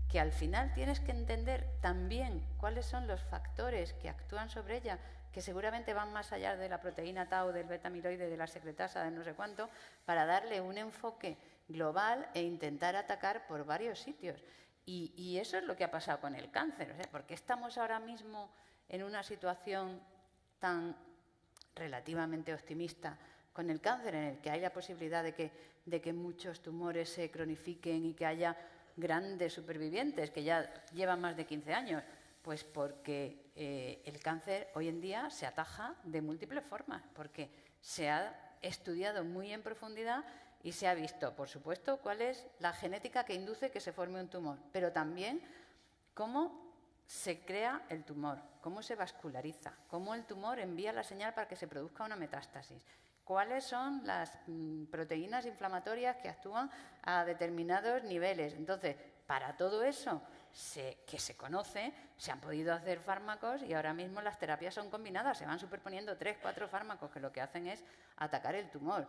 que al final tienes que entender también cuáles son los factores que actúan sobre ella, que seguramente van más allá de la proteína tau, del beta-amiloide, de la secretasa, de no sé cuánto, para darle un enfoque global e intentar atacar por varios sitios. Y eso es lo que ha pasado con el cáncer. O sea, ¿por qué estamos ahora mismo en una situación tan relativamente optimista con el cáncer, en el que hay la posibilidad de que muchos tumores se cronifiquen y que haya grandes supervivientes que ya llevan más de 15 años? Pues porque el cáncer hoy en día se ataja de múltiples formas, porque se ha estudiado muy en profundidad y se ha visto, por supuesto, cuál es la genética que induce que se forme un tumor, pero también cómo se crea el tumor, cómo se vasculariza, cómo el tumor envía la señal para que se produzca una metástasis, cuáles son las proteínas inflamatorias que actúan a determinados niveles. Entonces, para todo eso que se conoce, se han podido hacer fármacos y ahora mismo las terapias son combinadas, se van superponiendo 3, 4 fármacos que lo que hacen es atacar el tumor.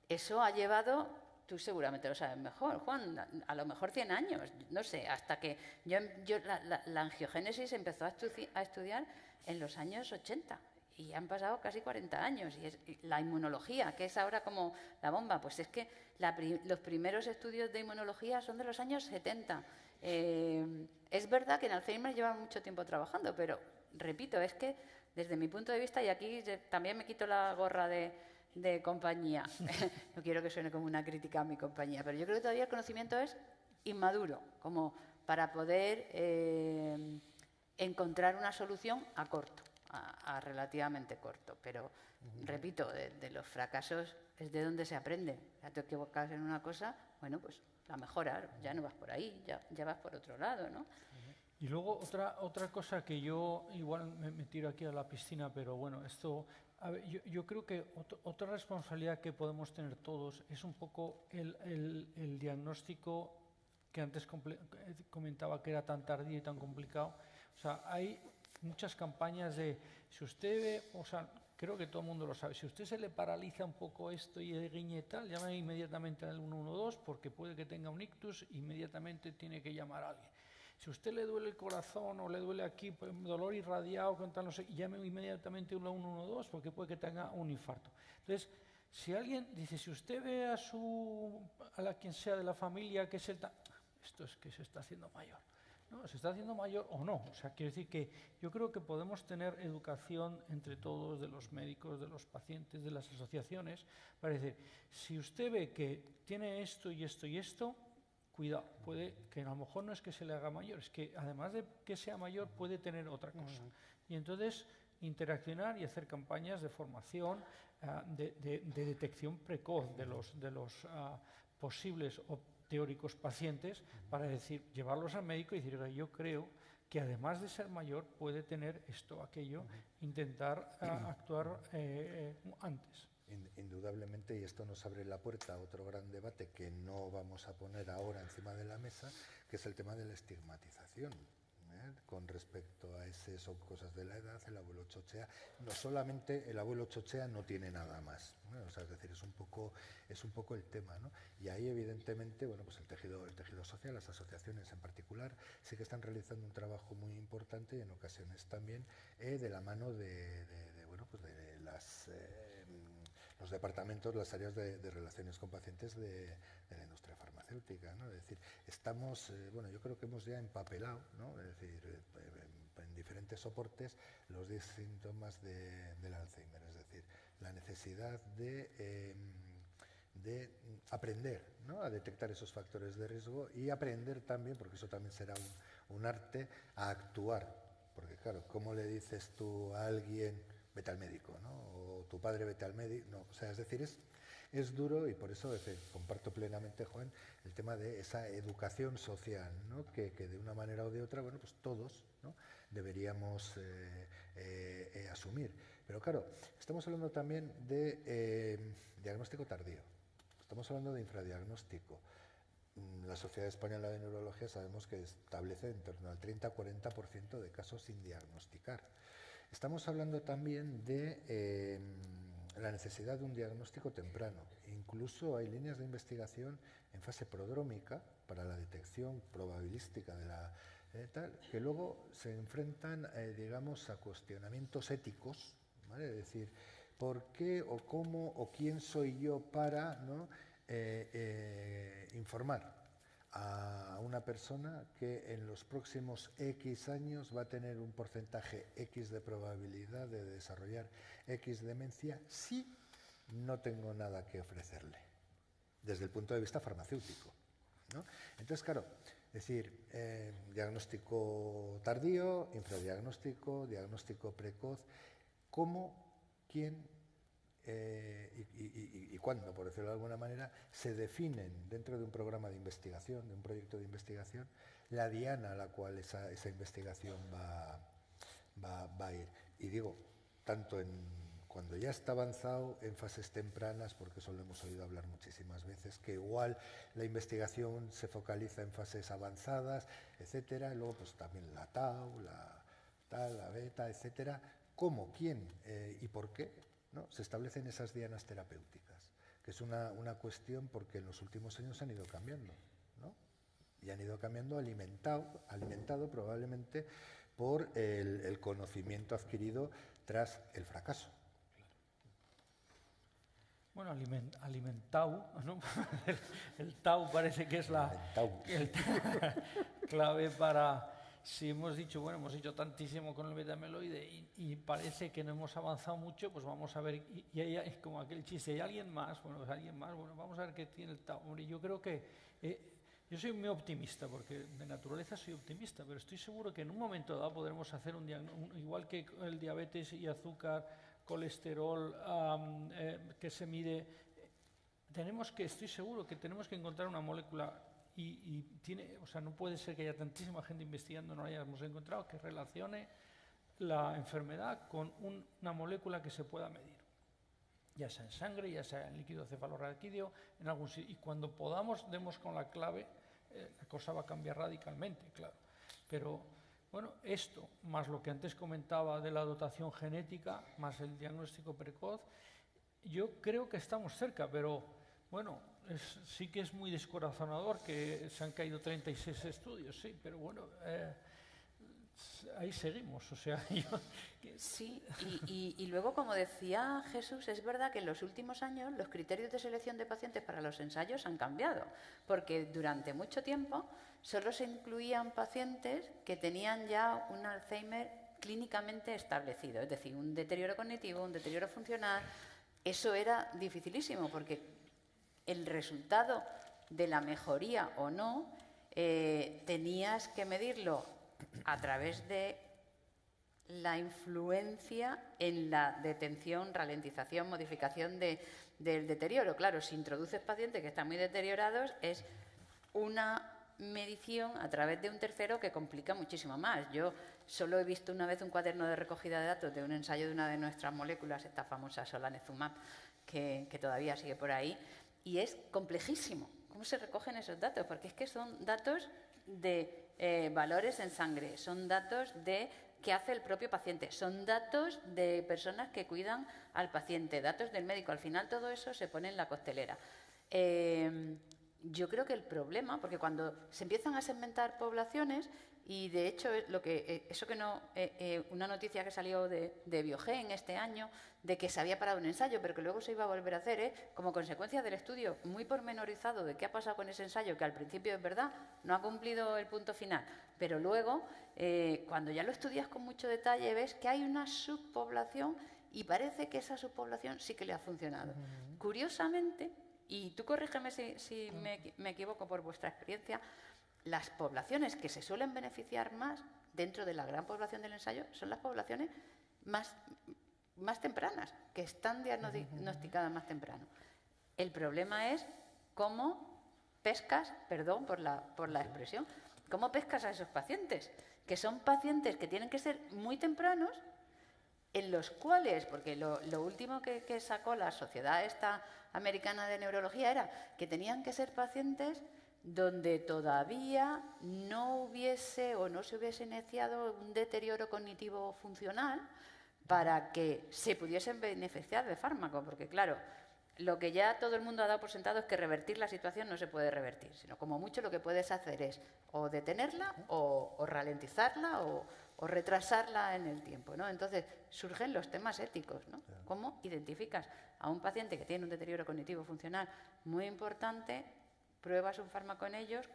Eso ha llevado, tú seguramente lo sabes mejor, Juan, a lo mejor 100 años, no sé, hasta que la angiogénesis empezó a estudiar en los años 80 y han pasado casi 40 años. Y la inmunología, que es ahora como la bomba, pues es que los primeros estudios de inmunología son de los años 70. Es verdad que en Alzheimer llevan mucho tiempo trabajando, pero repito, es que desde mi punto de vista, y aquí también me quito la gorra de compañía, no quiero que suene como una crítica a mi compañía, pero yo creo que todavía el conocimiento es inmaduro, como para poder encontrar una solución a corto. a relativamente corto. Pero, repito, de los fracasos es de donde se aprende. Ya te equivocas en una cosa, bueno, pues la mejoras, ya no vas por ahí, ya vas por otro lado, ¿no? Y luego otra cosa que yo igual me tiro aquí a la piscina, pero bueno, esto, a ver, yo creo que otra responsabilidad que podemos tener todos es un poco el diagnóstico que antes comentaba que era tan tardío y tan complicado. O sea, hay muchas campañas de, si usted ve, o sea, creo que todo el mundo lo sabe, si usted se le paraliza un poco esto y guiñe tal, llame inmediatamente al 112 porque puede que tenga un ictus, inmediatamente tiene que llamar a alguien. Si a usted le duele el corazón o le duele aquí, pues, dolor irradiado, con tal, no sé, llame inmediatamente al 112 porque puede que tenga un infarto. Entonces, si alguien dice, si usted ve a la quien sea de la familia que es esto es que se está haciendo mayor. No, se está haciendo mayor o no. O sea, quiero decir que yo creo que podemos tener educación entre todos, de los médicos, de los pacientes, de las asociaciones, para decir, si usted ve que tiene esto y esto y esto, cuidado, puede que a lo mejor no es que se le haga mayor, es que además de que sea mayor puede tener otra cosa. Y entonces interaccionar y hacer campañas de formación, de detección precoz de los posibles o teóricos pacientes, para decir, llevarlos al médico y decir, yo creo que además de ser mayor puede tener esto, aquello, intentar actuar antes. Indudablemente, y esto nos abre la puerta a otro gran debate que no vamos a poner ahora encima de la mesa, que es el tema de la estigmatización. Con respecto a ese, son cosas de la edad, el abuelo chochea. No solamente el abuelo chochea no tiene nada más, ¿no? O sea, es decir, es un poco el tema, ¿no? Y ahí evidentemente, bueno, pues el tejido social, las asociaciones en particular, sí que están realizando un trabajo muy importante y en ocasiones también de la mano de los departamentos, las áreas de relaciones con pacientes de la industria farmacéutica, ¿no? Es decir, estamos, yo creo que hemos ya empapelado, ¿no? Es decir, en diferentes soportes los 10 síntomas del Alzheimer, es decir, la necesidad de aprender, ¿no? A detectar esos factores de riesgo y aprender también, porque eso también será un arte, a actuar. Porque claro, ¿cómo le dices tú a alguien, vete al médico, ¿no? O tu padre, vete al médico? No, o sea, es decir, es duro y por eso comparto plenamente, Juan, el tema de esa educación social, ¿no? Que de una manera o de otra, bueno, pues todos, ¿no? Deberíamos asumir. Pero claro, estamos hablando también de diagnóstico tardío, estamos hablando de infradiagnóstico. La Sociedad Española de Neurología sabemos que establece en torno al 30-40% de casos sin diagnosticar. Estamos hablando también de la necesidad de un diagnóstico temprano. Incluso hay líneas de investigación en fase prodrómica para la detección probabilística de la que luego se enfrentan, digamos, a cuestionamientos éticos, ¿vale? Es decir, ¿por qué o cómo o quién soy yo para, ¿no? Informar a una persona que en los próximos X años va a tener un porcentaje X de probabilidad de desarrollar X demencia si no tengo nada que ofrecerle, desde el punto de vista farmacéutico, ¿no? Entonces, claro, es decir, diagnóstico tardío, infradiagnóstico, diagnóstico precoz, ¿cómo, quién y cuándo, por decirlo de alguna manera, se definen dentro de un programa de investigación, de un proyecto de investigación, la diana a la cual esa investigación va a ir? Y digo, tanto cuando ya está avanzado, en fases tempranas, porque eso lo hemos oído hablar muchísimas veces, que igual la investigación se focaliza en fases avanzadas, etcétera, y luego pues también la tau, la beta, etcétera. ¿Cómo, quién y por qué, ¿no? Se establecen esas dianas terapéuticas? Que es una cuestión porque en los últimos años han ido cambiando, ¿no? Y han ido cambiando alimentado probablemente por el conocimiento adquirido tras el fracaso. Bueno, alimentado, ¿no? El tau parece que es la clave para... Si hemos dicho, bueno, hemos hecho tantísimo con el beta-amiloide y parece que no hemos avanzado mucho, pues vamos a ver, y hay como aquel chiste, ¿hay alguien más? Bueno, pues alguien más, bueno, vamos a ver qué tiene el tau. Hombre, yo creo que Yo soy muy optimista, porque de naturaleza soy optimista, pero estoy seguro que en un momento dado podremos hacer un diagnóstico, igual que el diabetes y azúcar, colesterol, que se mide. Estoy seguro que tenemos que encontrar una molécula o sea, no puede ser que haya tantísima gente investigando, no la hayamos encontrado, que relacione la enfermedad con una molécula que se pueda medir, ya sea en sangre, ya sea en líquido cefalorraquídeo, en algún sitio. Y cuando podamos, demos con la clave, la cosa va a cambiar radicalmente, claro. Pero, bueno, esto, más lo que antes comentaba de la dotación genética, más el diagnóstico precoz, yo creo que estamos cerca, pero, bueno, sí que es muy descorazonador que se han caído 36 estudios, sí, pero bueno, ahí seguimos, o sea, Sí, y luego, como decía Jesús, es verdad que en los últimos años los criterios de selección de pacientes para los ensayos han cambiado, porque durante mucho tiempo solo se incluían pacientes que tenían ya un Alzheimer clínicamente establecido, es decir, un deterioro cognitivo, un deterioro funcional. Eso era dificilísimo, porque el resultado de la mejoría o no tenías que medirlo a través de la influencia en la detención, ralentización, modificación del deterioro. Claro, si introduces pacientes que están muy deteriorados, es una medición a través de un tercero que complica muchísimo más. Yo solo he visto una vez un cuaderno de recogida de datos de un ensayo de una de nuestras moléculas, esta famosa solanezumab, que todavía sigue por ahí, y es complejísimo cómo se recogen esos datos, porque es que son datos de valores en sangre, son datos de qué hace el propio paciente, son datos de personas que cuidan al paciente, datos del médico. Al final todo eso se pone en la costelera. Yo creo que el problema, porque cuando se empiezan a segmentar poblaciones, y de hecho una noticia que salió de Biogen este año, de que se había parado un ensayo, pero que luego se iba a volver a hacer, como consecuencia del estudio muy pormenorizado de qué ha pasado con ese ensayo, que al principio es verdad, no ha cumplido el punto final, pero luego, cuando ya lo estudias con mucho detalle, ves que hay una subpoblación y parece que esa subpoblación sí que le ha funcionado. Curiosamente, y tú corrígeme si me equivoco por vuestra experiencia, las poblaciones que se suelen beneficiar más dentro de la gran población del ensayo son las poblaciones más tempranas, que están diagnosticadas más temprano. El problema es cómo pescas, perdón por la expresión, cómo pescas a esos pacientes, que son pacientes que tienen que ser muy tempranos, en los cuales, porque lo último que sacó la Sociedad esta Americana de Neurología era que tenían que ser pacientes donde todavía no hubiese o no se hubiese iniciado un deterioro cognitivo funcional para que se pudiesen beneficiar de fármaco, porque claro, lo que ya todo el mundo ha dado por sentado es que revertir la situación no se puede revertir, sino como mucho lo que puedes hacer es o detenerla o ralentizarla o retrasarla en el tiempo, ¿no? Entonces surgen los temas éticos, ¿no? ¿Cómo identificas a un paciente que tiene un deterioro cognitivo funcional muy importante, pruebas un fármaco en ellos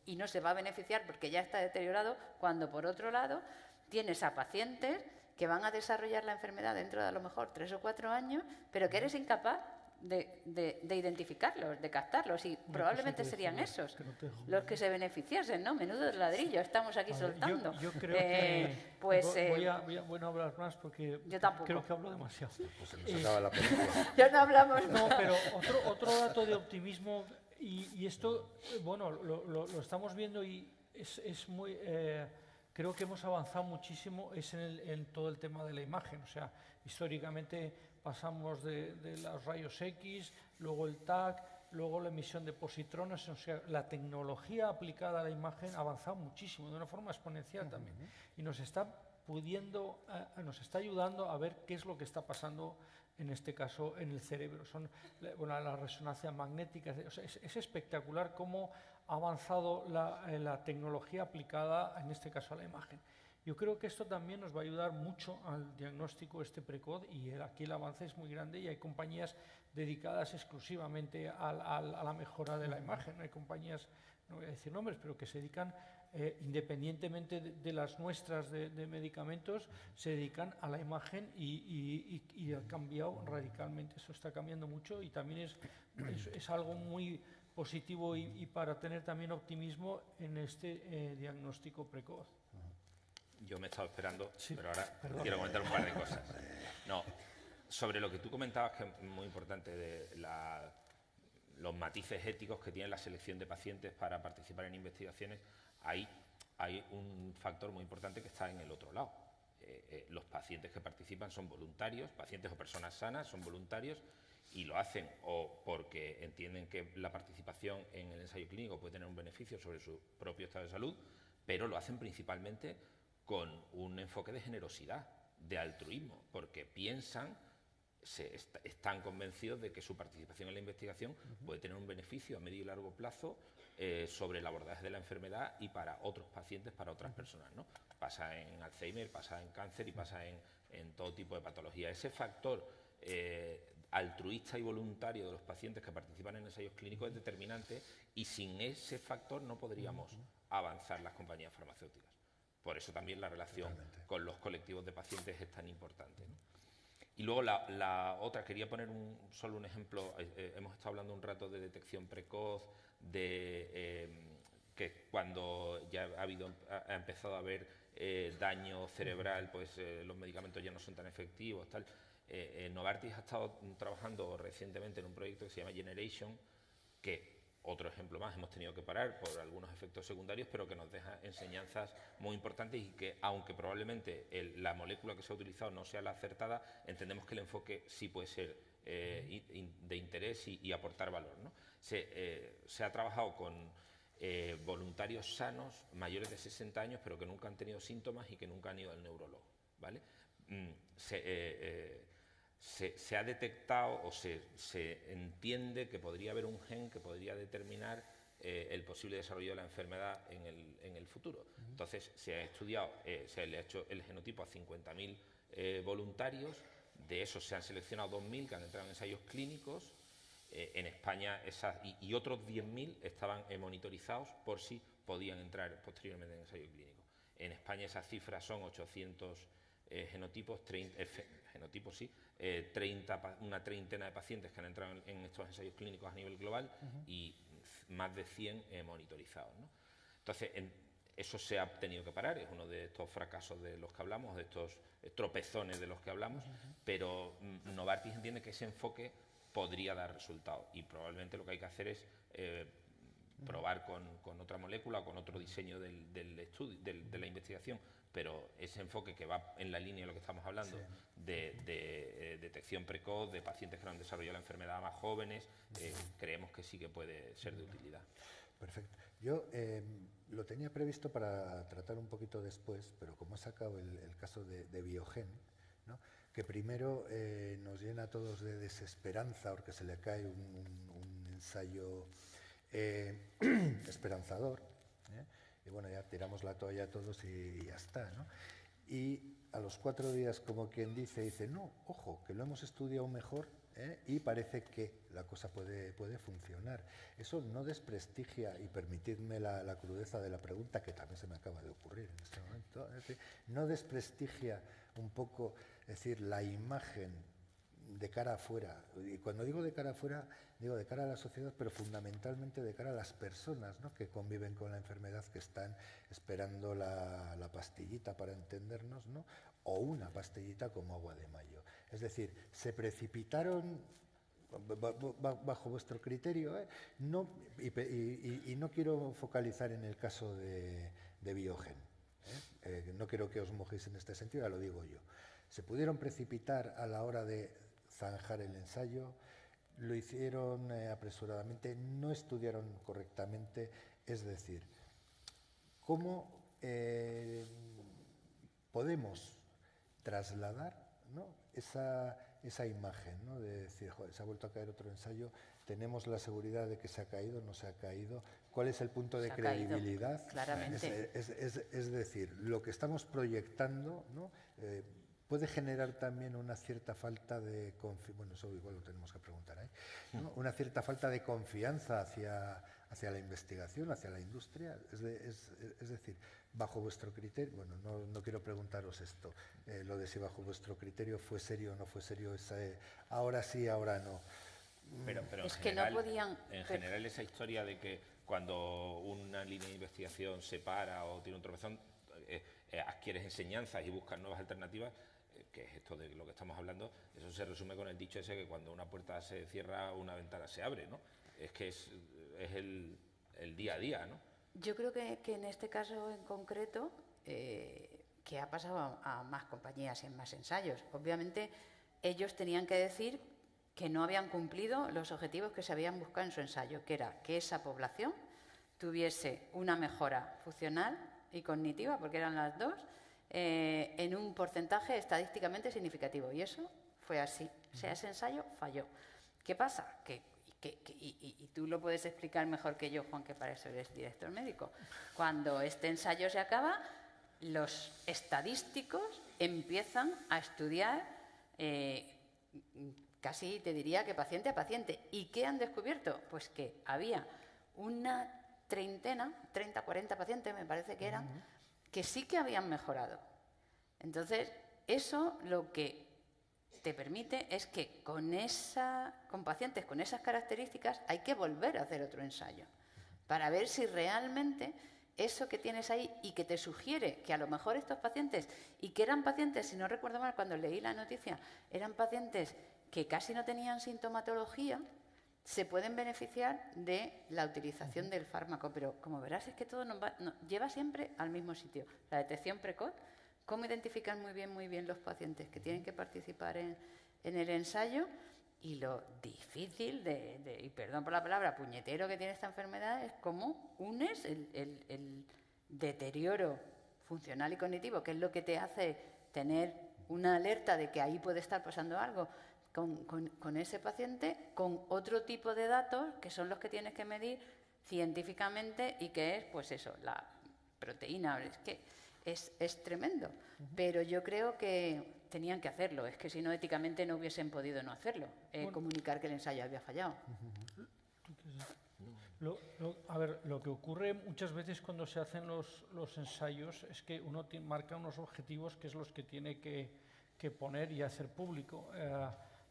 y no se va a beneficiar porque ya está deteriorado, cuando por otro lado tienes a pacientes que van a desarrollar la enfermedad dentro de a lo mejor 3 o 4 años, pero que eres incapaz de identificarlos, de captarlos, y probablemente serían esos los que se beneficiasen, ¿no? Menudo ladrillo estamos aquí soltando. Yo creo que voy a no hablar más porque yo tampoco. Creo que hablo demasiado. Pues se nos acaba la película. Ya no hablamos. No, pero otro dato de optimismo, y esto, bueno, lo estamos viendo y es muy... creo que hemos avanzado muchísimo en todo el tema de la imagen. O sea, históricamente pasamos de los rayos X, luego el TAC, luego la emisión de positrones. O sea, la tecnología aplicada a la imagen ha avanzado muchísimo, de una forma exponencial también. Y nos está ayudando a ver qué es lo que está pasando, en este caso, en el cerebro. Son las resonancias magnéticas. O sea, es espectacular cómo ha avanzado la tecnología aplicada, en este caso, a la imagen. Yo creo que esto también nos va a ayudar mucho al diagnóstico precoz, y aquí el avance es muy grande y hay compañías dedicadas exclusivamente a la mejora de la imagen. Hay compañías, no voy a decir nombres, pero que se dedican, independientemente de las muestras de medicamentos, se dedican a la imagen y ha cambiado radicalmente. Eso está cambiando mucho y también es algo muy positivo y para tener también optimismo en este diagnóstico precoz. Yo me he estado esperando, Sí, pero ahora perdón. quiero comentar un par de cosas. No, sobre lo que tú comentabas, que es muy importante, de los matices éticos que tiene la selección de pacientes para participar en investigaciones, ahí hay un factor muy importante que está en el otro lado. Los pacientes que participan son voluntarios, pacientes o personas sanas son voluntarios, y lo hacen o porque entienden que la participación en el ensayo clínico puede tener un beneficio sobre su propio estado de salud, pero lo hacen principalmente con un enfoque de generosidad, de altruismo, porque piensan, están convencidos de que su participación en la investigación puede tener un beneficio a medio y largo plazo sobre el abordaje de la enfermedad y para otros pacientes, para otras personas, ¿no? Pasa en Alzheimer, pasa en cáncer y pasa en todo tipo de patología. Ese factor altruista y voluntario de los pacientes que participan en ensayos clínicos es determinante, y sin ese factor no podríamos avanzar las compañías farmacéuticas. Por eso también la relación con los colectivos de pacientes es tan importante, ¿no? Y luego la otra, quería poner solo un ejemplo. Hemos estado hablando un rato de detección precoz, de que cuando ya ha empezado a haber daño cerebral, pues los medicamentos ya no son tan efectivos, tal. Novartis ha estado trabajando recientemente en un proyecto que se llama Generation, que, otro ejemplo más, hemos tenido que parar por algunos efectos secundarios, pero que nos deja enseñanzas muy importantes, y que, aunque probablemente la molécula que se ha utilizado no sea la acertada, entendemos que el enfoque sí puede ser de interés y aportar valor, ¿no? Se ha trabajado con voluntarios sanos, mayores de 60 años, pero que nunca han tenido síntomas y que nunca han ido al neurólogo, ¿vale? Se ha detectado o se entiende que podría haber un gen que podría determinar el posible desarrollo de la enfermedad en el futuro. Entonces, se ha estudiado, se le ha hecho el genotipo a 50.000 voluntarios. De esos se han seleccionado 2.000 que han entrado en ensayos clínicos. En España y otros 10.000 estaban monitorizados por si podían entrar posteriormente en ensayo clínico. En España esas cifras son 800 genotipos, una treintena de pacientes que han entrado en estos ensayos clínicos a nivel global, y más de 100 monitorizados, ¿no? Entonces, eso se ha tenido que parar, es uno de estos fracasos de los que hablamos, de estos tropezones de los que hablamos, pero Novartis entiende que ese enfoque podría dar resultados, y probablemente lo que hay que hacer es probar con otra molécula o con otro diseño del estudio, de la investigación, pero ese enfoque que va en la línea de lo que estamos hablando, de detección precoz, de pacientes que no han desarrollado la enfermedad más jóvenes, creemos que sí que puede ser de utilidad. Perfecto. Yo lo tenía previsto para tratar un poquito después, pero como he sacado el caso de Biogen, ¿no?, que primero nos llena a todos de desesperanza porque se le cae un ensayo esperanzador, y bueno, ya tiramos la toalla todos y ya está, ¿no? Y a los 4 días, como quien dice, no, ojo, que lo hemos estudiado mejor, y parece que la cosa puede funcionar. Eso no desprestigia, y permitidme la crudeza de la pregunta, que también se me acaba de ocurrir en este momento, es decir, no desprestigia un poco, es decir, la imagen de cara afuera. Y cuando digo de cara afuera, digo de cara a la sociedad, pero fundamentalmente de cara a las personas, ¿no?, que conviven con la enfermedad, que están esperando la pastillita para entendernos, ¿no?, o una pastillita como agua de mayo. Es decir, se precipitaron bajo vuestro criterio, no, y no quiero focalizar en el caso de Biogen, no quiero que os mojéis en este sentido, ya lo digo yo. Se pudieron precipitar a la hora de zanjar el ensayo, lo hicieron apresuradamente, no estudiaron correctamente. Es decir, ¿cómo podemos trasladar, ¿no?, esa imagen, ¿no?, de decir, joder, se ha vuelto a caer otro ensayo, tenemos la seguridad de que se ha caído, no se ha caído? ¿Cuál es el punto de credibilidad? Caído, claramente. Es decir, lo que estamos proyectando, ¿no?, puede generar también una cierta falta de confianza, bueno, eso igual lo tenemos que preguntar ahí, ¿no?, una cierta falta de confianza hacia la investigación, hacia la industria. Es decir, bajo vuestro criterio, bueno, no quiero preguntaros esto, lo de si bajo vuestro criterio fue serio o no fue serio, ahora sí, ahora no, Pero en Es que general, no podían... en general esa historia de que cuando una línea de investigación se para o tiene un tropezón, adquieres enseñanzas y buscas nuevas alternativas, que es esto de lo que estamos hablando, eso se resume con el dicho ese que cuando una puerta se cierra, una ventana se abre, ¿no? Es que es el día a día, ¿no? Yo creo que en este caso en concreto, que ha pasado a más compañías y en más ensayos, obviamente ellos tenían que decir que no habían cumplido los objetivos que se habían buscado en su ensayo, que era que esa población tuviese una mejora funcional y cognitiva, porque eran las dos, en un porcentaje estadísticamente significativo. Y eso fue así. O sea, ese ensayo falló. ¿Qué pasa? Y tú lo puedes explicar mejor que yo, Juan, que para eso eres director médico. Cuando este ensayo se acaba, los estadísticos empiezan a estudiar casi te diría que paciente a paciente. ¿Y qué han descubierto? Pues que había una treintena, 30, 40 pacientes me parece que eran, que sí que habían mejorado. Entonces, eso lo que te permite es que con pacientes con esas características hay que volver a hacer otro ensayo para ver si realmente eso que tienes ahí y que te sugiere que a lo mejor estos pacientes, y que eran pacientes, si no recuerdo mal, cuando leí la noticia, eran pacientes que casi no tenían sintomatología, se pueden beneficiar de la utilización del fármaco. Pero como verás, es que todo lleva siempre al mismo sitio. La detección precoz, cómo identificar muy bien los pacientes que tienen que participar en el ensayo, y lo difícil y perdón por la palabra, puñetero que tiene esta enfermedad, es cómo unes el deterioro funcional y cognitivo, que es lo que te hace tener una alerta de que ahí puede estar pasando algo, con ese paciente, con otro tipo de datos que son los que tienes que medir científicamente, y que es, pues eso, la proteína. Es que es tremendo, pero yo creo que tenían que hacerlo, es que si no, éticamente no hubiesen podido no hacerlo, comunicar que el ensayo había fallado. A ver, lo que ocurre muchas veces cuando se hacen los ensayos es que uno marca unos objetivos que es los que tiene que poner y hacer público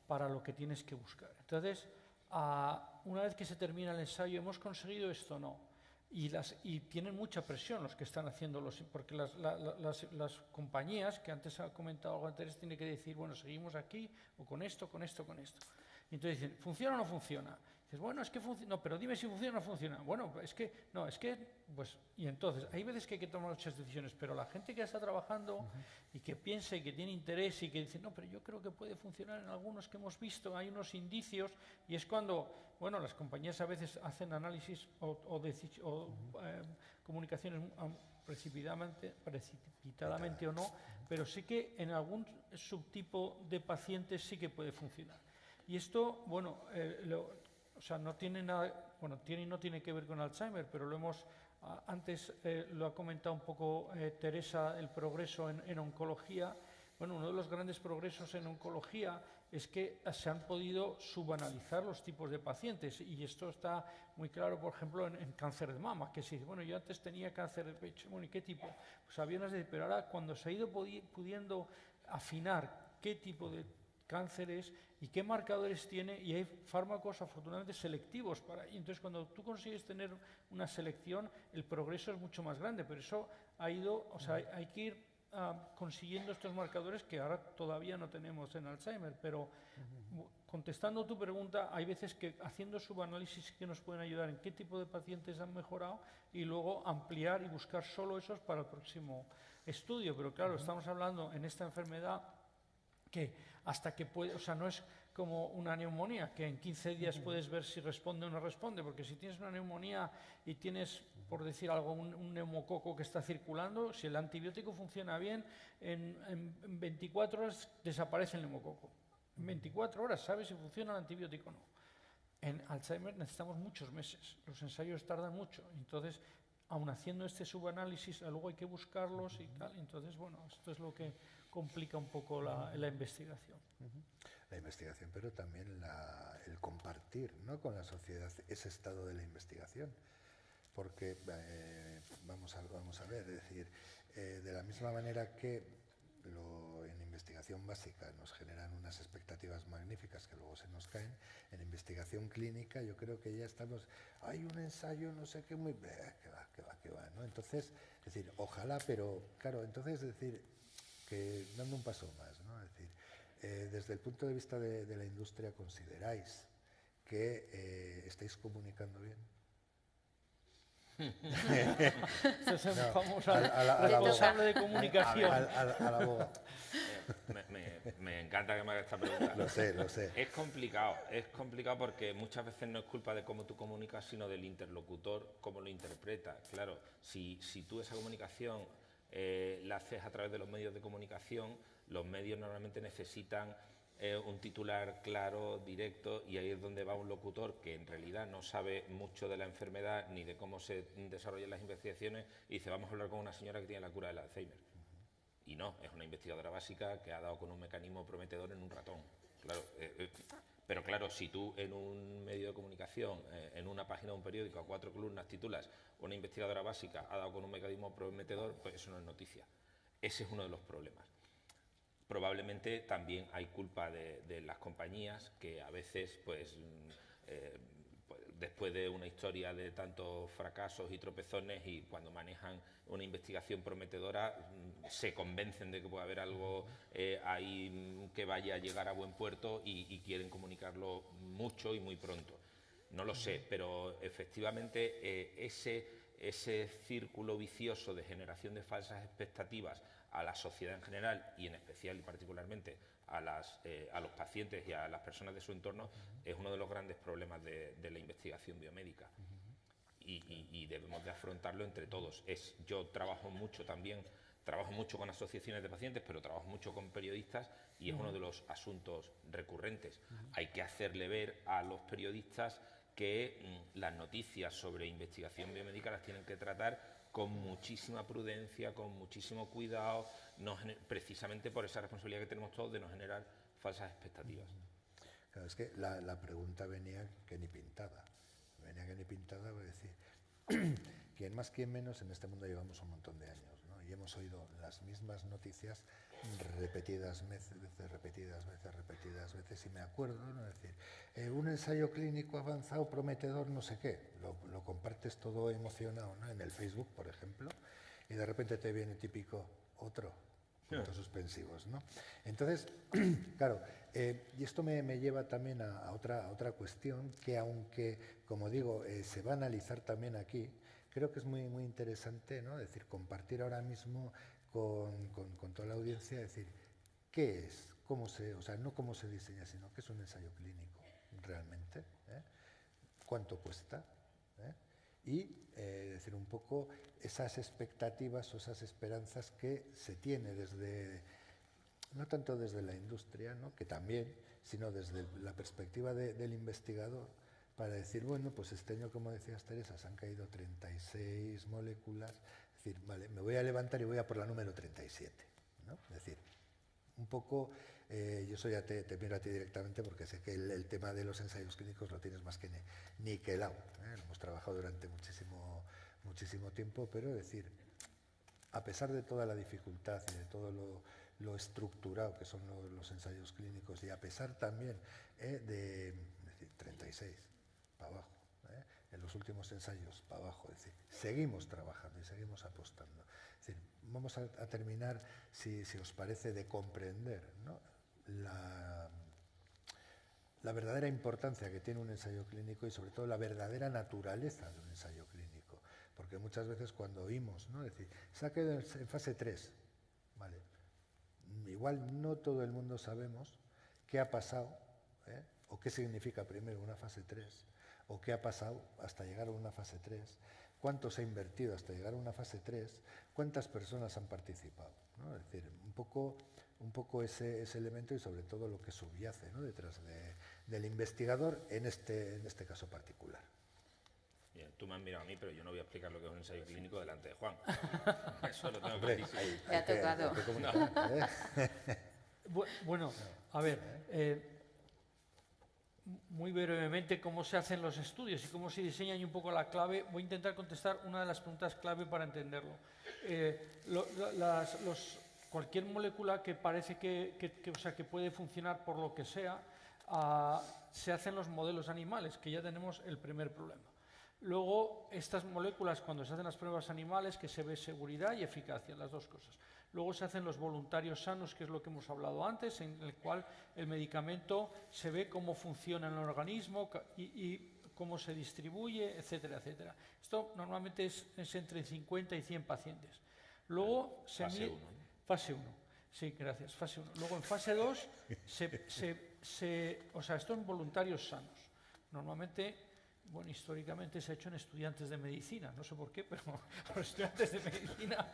para lo que tienes que buscar. Entonces, una vez que se termina el ensayo, ¿hemos conseguido esto o no? Y tienen mucha presión los que están haciendo porque las compañías, que antes ha comentado algo antes, tienen que decir, bueno, seguimos aquí, o con esto, con esto, con esto. Y entonces dicen, ¿funciona o no funciona? Dices, bueno, es que funciona, no, pero dime si funciona o no funciona. Bueno, es que, no, es que, pues, y entonces, hay veces que hay que tomar muchas decisiones, pero la gente que está trabajando y que piensa y que tiene interés y que dice, no, pero yo creo que puede funcionar en algunos que hemos visto, hay unos indicios, y es cuando, bueno, las compañías a veces hacen análisis o comunicaciones precipitadamente o no, pero sí que en algún subtipo de pacientes sí que puede funcionar. Y esto, bueno, o sea, no tiene nada, bueno, tiene y no tiene que ver con Alzheimer, pero lo hemos, antes lo ha comentado un poco Teresa, el progreso en oncología. Bueno, uno de los grandes progresos en oncología es que se han podido subanalizar los tipos de pacientes, y esto está muy claro, por ejemplo, en cáncer de mama, que si, bueno, yo antes tenía cáncer de pecho, bueno, ¿y qué tipo? Pues había unas de, pero ahora cuando se ha ido pudiendo afinar qué tipo de cánceres y qué marcadores tiene, y hay fármacos afortunadamente selectivos para ello. Entonces, cuando tú consigues tener una selección, el progreso es mucho más grande, pero eso ha ido, o sea, hay que ir consiguiendo estos marcadores que ahora todavía no tenemos en Alzheimer. Pero contestando tu pregunta, hay veces que haciendo subanálisis que nos pueden ayudar en qué tipo de pacientes han mejorado, y luego ampliar y buscar solo esos para el próximo estudio. Pero claro, estamos hablando en esta enfermedad que hasta que puede, o sea, no es como una neumonía, que en 15 días puedes ver si responde o no responde, porque si tienes una neumonía y tienes, por decir algo, un neumococo que está circulando, si el antibiótico funciona bien, en 24 horas desaparece el neumococo. En 24 horas sabes si funciona el antibiótico o no. En Alzheimer necesitamos muchos meses, los ensayos tardan mucho, entonces, aun haciendo este subanálisis, luego hay que buscarlos y tal. Entonces, bueno, esto es lo que complica un poco la investigación. La investigación, pero también el compartir, ¿no?, con la sociedad ese estado de la investigación. Porque, vamos a ver, es decir, de la misma manera que en investigación básica nos generan unas expectativas magníficas que luego se nos caen, en investigación clínica yo creo que ya estamos, hay un ensayo no sé qué muy... que va, ¿no? Entonces, es decir, ojalá, pero claro, entonces es decir, que dando un paso más, ¿no? Es decir, desde el punto de vista de la industria, ¿consideráis que estáis comunicando bien? Entonces, No, vamos a la responsable de comunicación. a la boga. Me encanta que me hagas esta pregunta. Lo sé. Es complicado porque muchas veces no es culpa de cómo tú comunicas, sino del interlocutor, cómo lo interpreta. Claro, si tú esa comunicación la haces a través de los medios de comunicación, los medios normalmente necesitan un titular claro, directo, y ahí es donde va un locutor que en realidad no sabe mucho de la enfermedad ni de cómo se desarrollan las investigaciones y dice, vamos a hablar con una señora que tiene la cura del Alzheimer. Y no, es una investigadora básica que ha dado con un mecanismo prometedor en un ratón. Claro, pero claro, si tú en un medio de comunicación, en una página de un periódico a 4 columnas titulas, una investigadora básica ha dado con un mecanismo prometedor, pues eso no es noticia. Ese es uno de los problemas. Probablemente también hay culpa de las compañías que a veces, pues, después de una historia de tantos fracasos y tropezones y cuando manejan una investigación prometedora, se convencen de que puede haber algo ahí que vaya a llegar a buen puerto y quieren comunicarlo mucho y muy pronto. No lo sé, pero efectivamente ese círculo vicioso de generación de falsas expectativas a la sociedad en general y en especial y particularmente a los pacientes y a las personas de su entorno es uno de los grandes problemas de la investigación biomédica. Y debemos de afrontarlo entre todos. Yo trabajo mucho con asociaciones de pacientes, pero trabajo mucho con periodistas y es uno de los asuntos recurrentes. Hay que hacerle ver a los periodistas que las noticias sobre investigación biomédica las tienen que tratar con muchísima prudencia, con muchísimo cuidado, precisamente por esa responsabilidad que tenemos todos de no generar falsas expectativas. Claro, es que la pregunta venía que ni pintada. Venía que ni pintada, voy a decir, quien más, quien menos, en este mundo llevamos un montón de años, ¿no? Y hemos oído las mismas noticias repetidas veces, y me acuerdo, ¿no? Es decir, un ensayo clínico avanzado, prometedor, no sé qué, lo compartes todo emocionado, ¿no? En el Facebook, por ejemplo, y de repente te viene típico otro, puntos suspensivos, ¿no? Entonces, claro, y esto me lleva también a otra cuestión que, aunque, como digo, se va a analizar también aquí, creo que es muy interesante, ¿no? Es decir, compartir ahora mismo con toda la audiencia, decir, ¿qué es? ¿Cómo se, o sea, no cómo se diseña, sino qué es un ensayo clínico realmente? ¿Cuánto cuesta? Y decir un poco esas expectativas o esas esperanzas que se tiene desde, no tanto desde la industria, ¿no? Que también, sino desde la perspectiva del investigador, para decir, bueno, pues este año, como decías Teresa, se han caído 36 moléculas, es decir, vale, me voy a levantar y voy a por la número 37, ¿no? Es decir, un poco, yo eso ya te miro a ti directamente porque sé que el tema de los ensayos clínicos lo tienes más que niquelado, ¿eh? Lo hemos trabajado durante muchísimo tiempo, pero es decir, a pesar de toda la dificultad y de todo lo estructurado que son los ensayos clínicos y a pesar también de decir, 36 para abajo, en los últimos ensayos para abajo, es decir, seguimos trabajando y seguimos apostando. Es decir, vamos a terminar, si os parece, de comprender, ¿no? la verdadera importancia que tiene un ensayo clínico y sobre todo la verdadera naturaleza de un ensayo clínico. Porque muchas veces cuando oímos, ¿no? Decir, se ha quedado en fase 3, ¿vale? Igual no todo el mundo sabemos qué ha pasado, o qué significa primero una fase 3, o qué ha pasado hasta llegar a una fase 3, cuánto se ha invertido hasta llegar a una fase 3, cuántas personas han participado, ¿no? Es decir, un poco ese elemento y sobre todo lo que subyace, ¿no? Detrás del investigador en este caso particular. Bien, tú me has mirado a mí, pero yo no voy a explicar lo que es un ensayo clínico delante de Juan. Eso lo tengo clarísimo. Me ha tocado. Bueno, a ver, muy brevemente, ¿cómo se hacen los estudios y cómo se diseñan? Y un poco la clave, voy a intentar contestar una de las preguntas clave para entenderlo. cualquier molécula que parece o sea, que puede funcionar por lo que sea, se hacen los modelos animales, que ya tenemos el primer problema. Luego, estas moléculas, cuando se hacen las pruebas animales, que se ve seguridad y eficacia, las dos cosas. Luego se hacen los voluntarios sanos, que es lo que hemos hablado antes, en el cual el medicamento se ve cómo funciona en el organismo y cómo se distribuye, etcétera, etcétera. Esto normalmente es entre 50 y 100 pacientes. Luego se fase 1. Fase 1. Sí, gracias, fase 1. Luego en fase 2, o sea, esto en voluntarios sanos. Normalmente, bueno, históricamente se ha hecho en estudiantes de medicina, no sé por qué, pero los estudiantes de medicina...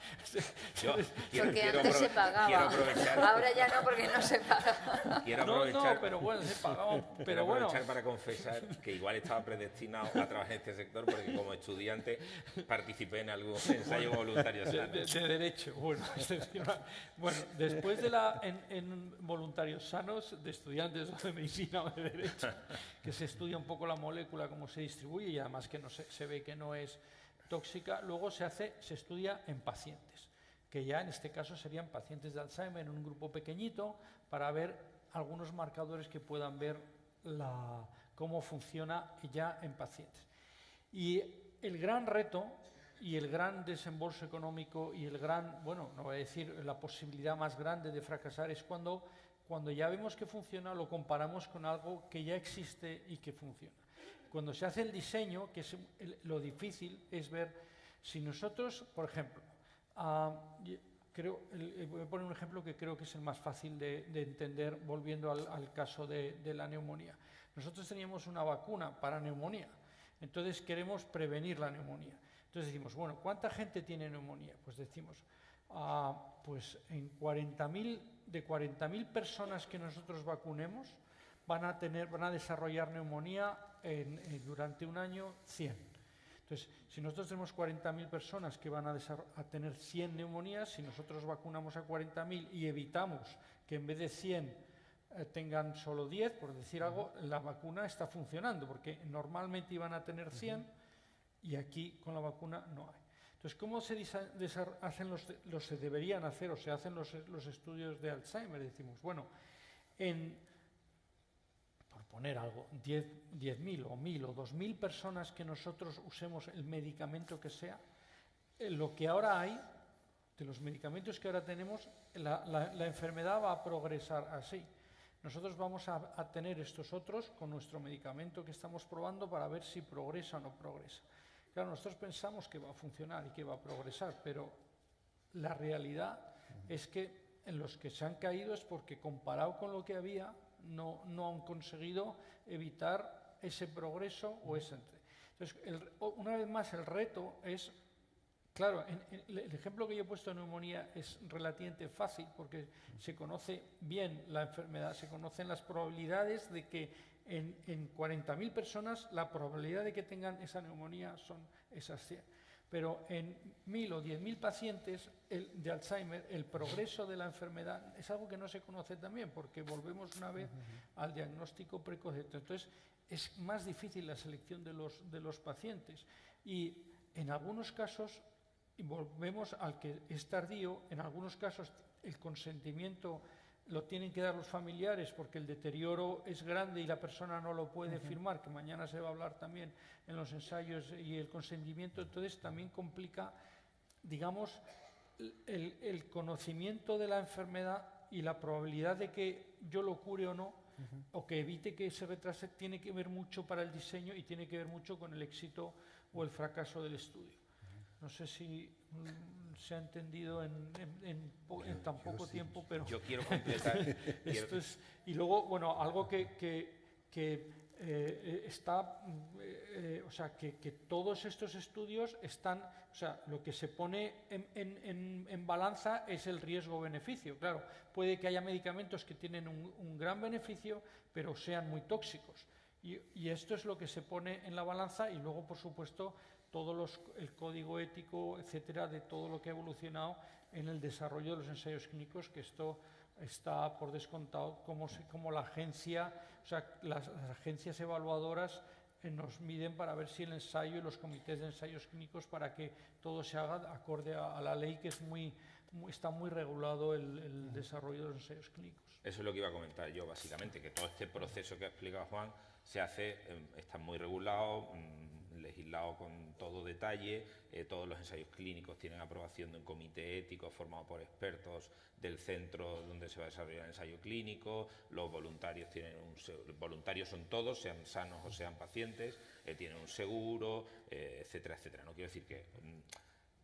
Porque antes se pagaba, ahora ya no, porque no se paga. Quiero aprovechar, no, pero bueno, se pagaba, pero bueno, para confesar que igual estaba predestinado a trabajar en este sector, porque como estudiante participé en algún ensayo voluntario sano. De derecho, bueno, bueno, después de en voluntarios sanos, de estudiantes de medicina o de derecho, que se estudia un poco la molécula, cómo se distribuye y además que no se ve que no es tóxica. Luego se estudia en pacientes, que ya en este caso serían pacientes de Alzheimer en un grupo pequeñito para ver algunos marcadores que puedan ver cómo funciona ya en pacientes. Y el gran reto y el gran desembolso económico y el gran, bueno, no voy a decir la posibilidad más grande de fracasar es cuando ya vemos que funciona, lo comparamos con algo que ya existe y que funciona. Cuando se hace el diseño, que es lo difícil, es ver si nosotros, por ejemplo, voy a poner un ejemplo que creo que es el más fácil de entender, volviendo al caso de la neumonía. Nosotros teníamos una vacuna para neumonía, entonces queremos prevenir la neumonía. Entonces decimos, bueno, ¿cuánta gente tiene neumonía? Pues decimos, pues de 40.000 personas que nosotros vacunemos, van a desarrollar neumonía durante un año 100. Entonces, si nosotros tenemos 40.000 personas que van a tener 100 neumonías, si nosotros vacunamos a 40.000 y evitamos que en vez de 100 tengan solo 10, por decir algo, la vacuna está funcionando, porque normalmente iban a tener 100 y aquí con la vacuna no hay. Entonces, ¿cómo se deberían hacer o se hacen los estudios de Alzheimer? Decimos, bueno, por poner algo, 10.000 o 1.000 o 2.000 personas que nosotros usemos el medicamento que sea, lo que ahora hay, de los medicamentos que ahora tenemos, la enfermedad va a progresar así. Nosotros vamos a tener estos otros con nuestro medicamento que estamos probando para ver si progresa o no progresa. Claro, nosotros pensamos que va a funcionar y que va a progresar, pero la realidad es que en los que se han caído es porque comparado con lo que había, no han conseguido evitar ese progreso o ese... Entonces, una vez más, el reto es... Claro, el ejemplo que yo he puesto de neumonía es relativamente fácil porque se conoce bien la enfermedad, se conocen las probabilidades de que en 40.000 personas la probabilidad de que tengan esa neumonía son esas 100. Pero en 1.000 o 10.000 pacientes de Alzheimer, el progreso de la enfermedad es algo que no se conoce también, porque volvemos una vez al diagnóstico precoz. Entonces, es más difícil la selección de los pacientes. Y en algunos casos, y volvemos al que es tardío, en algunos casos el consentimiento lo tienen que dar los familiares porque el deterioro es grande y la persona no lo puede firmar, que mañana se va a hablar también en los ensayos, y el consentimiento entonces también complica, digamos, el conocimiento de la enfermedad y la probabilidad de que yo lo cure o no, o que evite que se retrase, tiene que ver mucho para el diseño y tiene que ver mucho con el éxito o el fracaso del estudio. No sé si se ha entendido en tan poco tiempo, pero... Yo quiero completar... Y luego, bueno, algo que está... o sea, que todos estos estudios están... O sea, lo que se pone en balanza es el riesgo-beneficio. Claro, puede que haya medicamentos que tienen un gran beneficio, pero sean muy tóxicos. Y esto es lo que se pone en la balanza y luego, por supuesto... el código ético, etcétera, de todo lo que ha evolucionado en el desarrollo de los ensayos clínicos, que esto está por descontado como la agencia, o sea, las agencias evaluadoras nos miden para ver si el ensayo y los comités de ensayos clínicos, para que todo se haga acorde a la ley, que es está muy regulado el desarrollo de los ensayos clínicos. Eso es lo que iba a comentar yo, básicamente, que todo este proceso que ha explicado Juan se hace, está muy regulado, legislado con todo detalle, todos los ensayos clínicos tienen aprobación de un comité ético formado por expertos del centro donde se va a desarrollar el ensayo clínico, los voluntarios voluntarios son todos, sean sanos o sean pacientes, tienen un seguro, etcétera, etcétera. No quiero decir que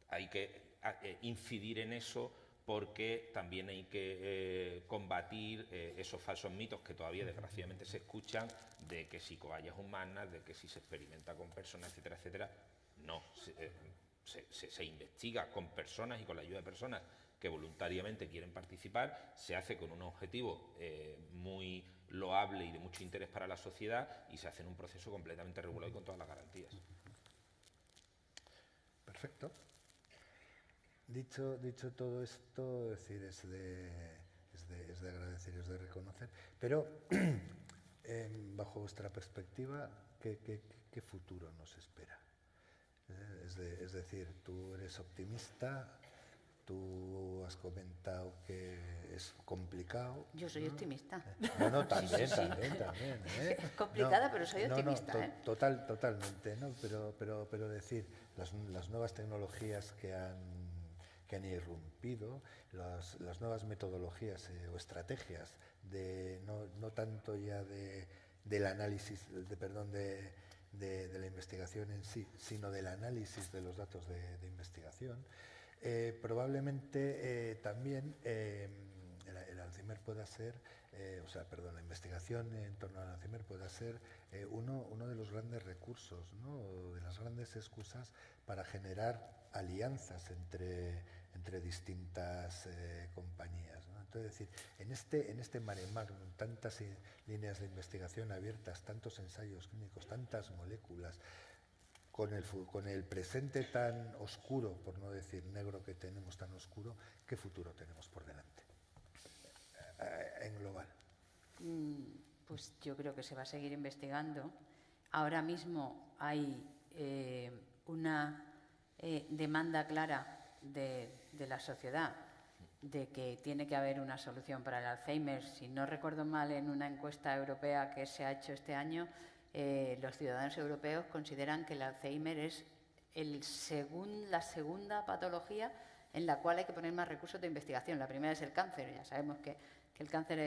hay que incidir en eso, porque también hay que combatir esos falsos mitos que todavía desgraciadamente se escuchan, de que si cobayas humanas, de que si se experimenta con personas, etcétera, etcétera. No, se investiga con personas y con la ayuda de personas que voluntariamente quieren participar, se hace con un objetivo muy loable y de mucho interés para la sociedad, y se hace en un proceso completamente regulado y con todas las garantías. Perfecto. Dicho todo esto, es decir, es de agradecer, es de reconocer, pero bajo vuestra perspectiva, ¿qué futuro nos espera? Es decir, tú eres optimista, tú has comentado que es complicado. Yo soy optimista. No, también, Sí. también. Es complicada, pero soy optimista. Totalmente, ¿no? Pero decir, las nuevas tecnologías que han irrumpido, las nuevas metodologías o estrategias no tanto ya del análisis, de la investigación en sí, sino del análisis de los datos de investigación, probablemente también el Alzheimer pueda ser, la investigación en torno al Alzheimer pueda ser uno de los grandes recursos, ¿no? De las grandes excusas para generar alianzas entre distintas compañías, ¿no? Entonces, es decir, en este mare magnum, tantas líneas de investigación abiertas, tantos ensayos clínicos, tantas moléculas, con el presente tan oscuro, por no decir negro, que tenemos tan oscuro, ¿qué futuro tenemos por delante? En global. Pues yo creo que se va a seguir investigando. Ahora mismo hay una demanda clara de la sociedad de que tiene que haber una solución para el Alzheimer. Si no recuerdo mal, en una encuesta europea que se ha hecho este año, los ciudadanos europeos consideran que el Alzheimer es la segunda patología en la cual hay que poner más recursos de investigación. La primera es el cáncer. Ya sabemos que el cáncer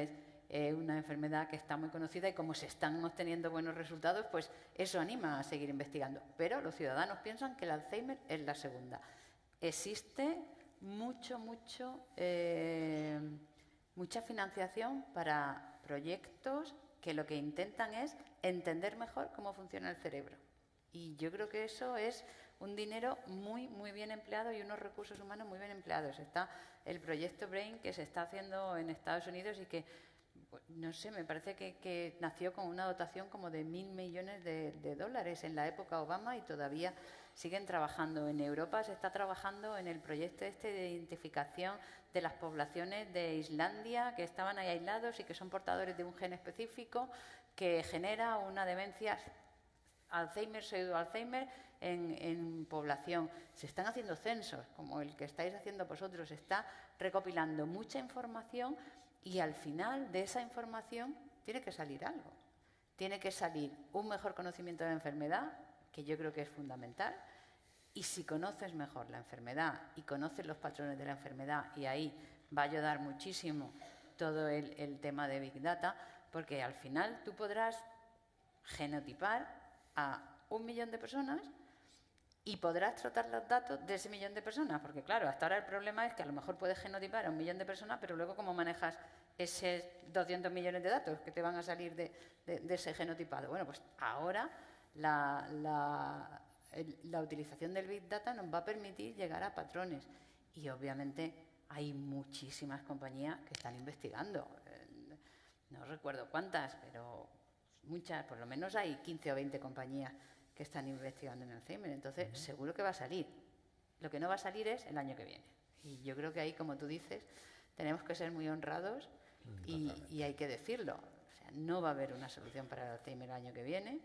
es una enfermedad que está muy conocida, y como se están obteniendo buenos resultados, pues eso anima a seguir investigando. Pero los ciudadanos piensan que el Alzheimer es la segunda. Existe mucha financiación para proyectos que lo que intentan es entender mejor cómo funciona el cerebro. Y yo creo que eso es un dinero muy bien empleado y unos recursos humanos muy bien empleados. Está el proyecto BRAIN, que se está haciendo en Estados Unidos y que, no sé, me parece que nació con una dotación como de $1.000 millones de dólares en la época Obama, y todavía siguen trabajando. En Europa se está trabajando en el proyecto de identificación de las poblaciones de Islandia que estaban ahí aislados y que son portadores de un gen específico que genera una demencia Alzheimer, pseudo-Alzheimer en población. Se están haciendo censos, como el que estáis haciendo vosotros. Se está recopilando mucha información, y al final de esa información tiene que salir algo. Tiene que salir un mejor conocimiento de la enfermedad, que yo creo que es fundamental, y si conoces mejor la enfermedad y conoces los patrones de la enfermedad, y ahí va a ayudar muchísimo todo el tema de Big Data, porque al final tú podrás genotipar a 1 millón de personas y podrás tratar los datos de ese 1 millón de personas, porque claro, hasta ahora el problema es que a lo mejor puedes genotipar a 1 millón de personas, pero luego ¿cómo manejas esos 200 millones de datos que te van a salir de ese genotipado? Bueno, pues ahora la utilización del Big Data nos va a permitir llegar a patrones, y obviamente hay muchísimas compañías que están investigando. No recuerdo cuántas, pero muchas, por lo menos hay 15 o 20 compañías que están investigando en Alzheimer. Entonces, seguro que va a salir. Lo que no va a salir es el año que viene. Y yo creo que ahí, como tú dices, tenemos que ser muy honrados y hay que decirlo. O sea, no va a haber una solución para el Alzheimer el año que viene.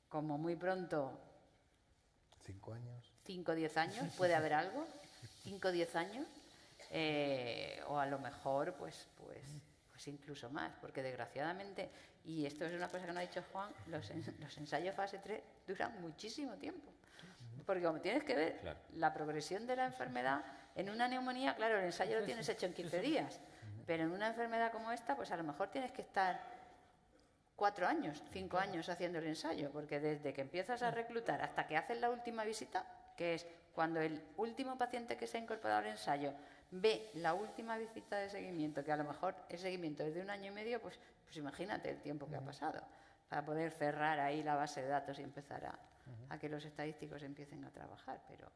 como muy pronto, 5 años. 5 o 10 años, puede haber algo, 5 o 10 años, o a lo mejor pues incluso más, porque desgraciadamente, y esto es una cosa que no ha dicho Juan, los ensayos fase 3 duran muchísimo tiempo. Porque como tienes que ver la progresión de la enfermedad, en una neumonía, claro, el ensayo lo tienes hecho en 15 días, pero en una enfermedad como esta, pues a lo mejor tienes que estar 4 años, 5 años haciendo el ensayo, porque desde que empiezas a reclutar hasta que haces la última visita, que es cuando el último paciente que se ha incorporado al ensayo ve la última visita de seguimiento, que a lo mejor el seguimiento es de 1 año y medio, pues imagínate el tiempo que ha pasado para poder cerrar ahí la base de datos y empezar a que los estadísticos empiecen a trabajar. Pero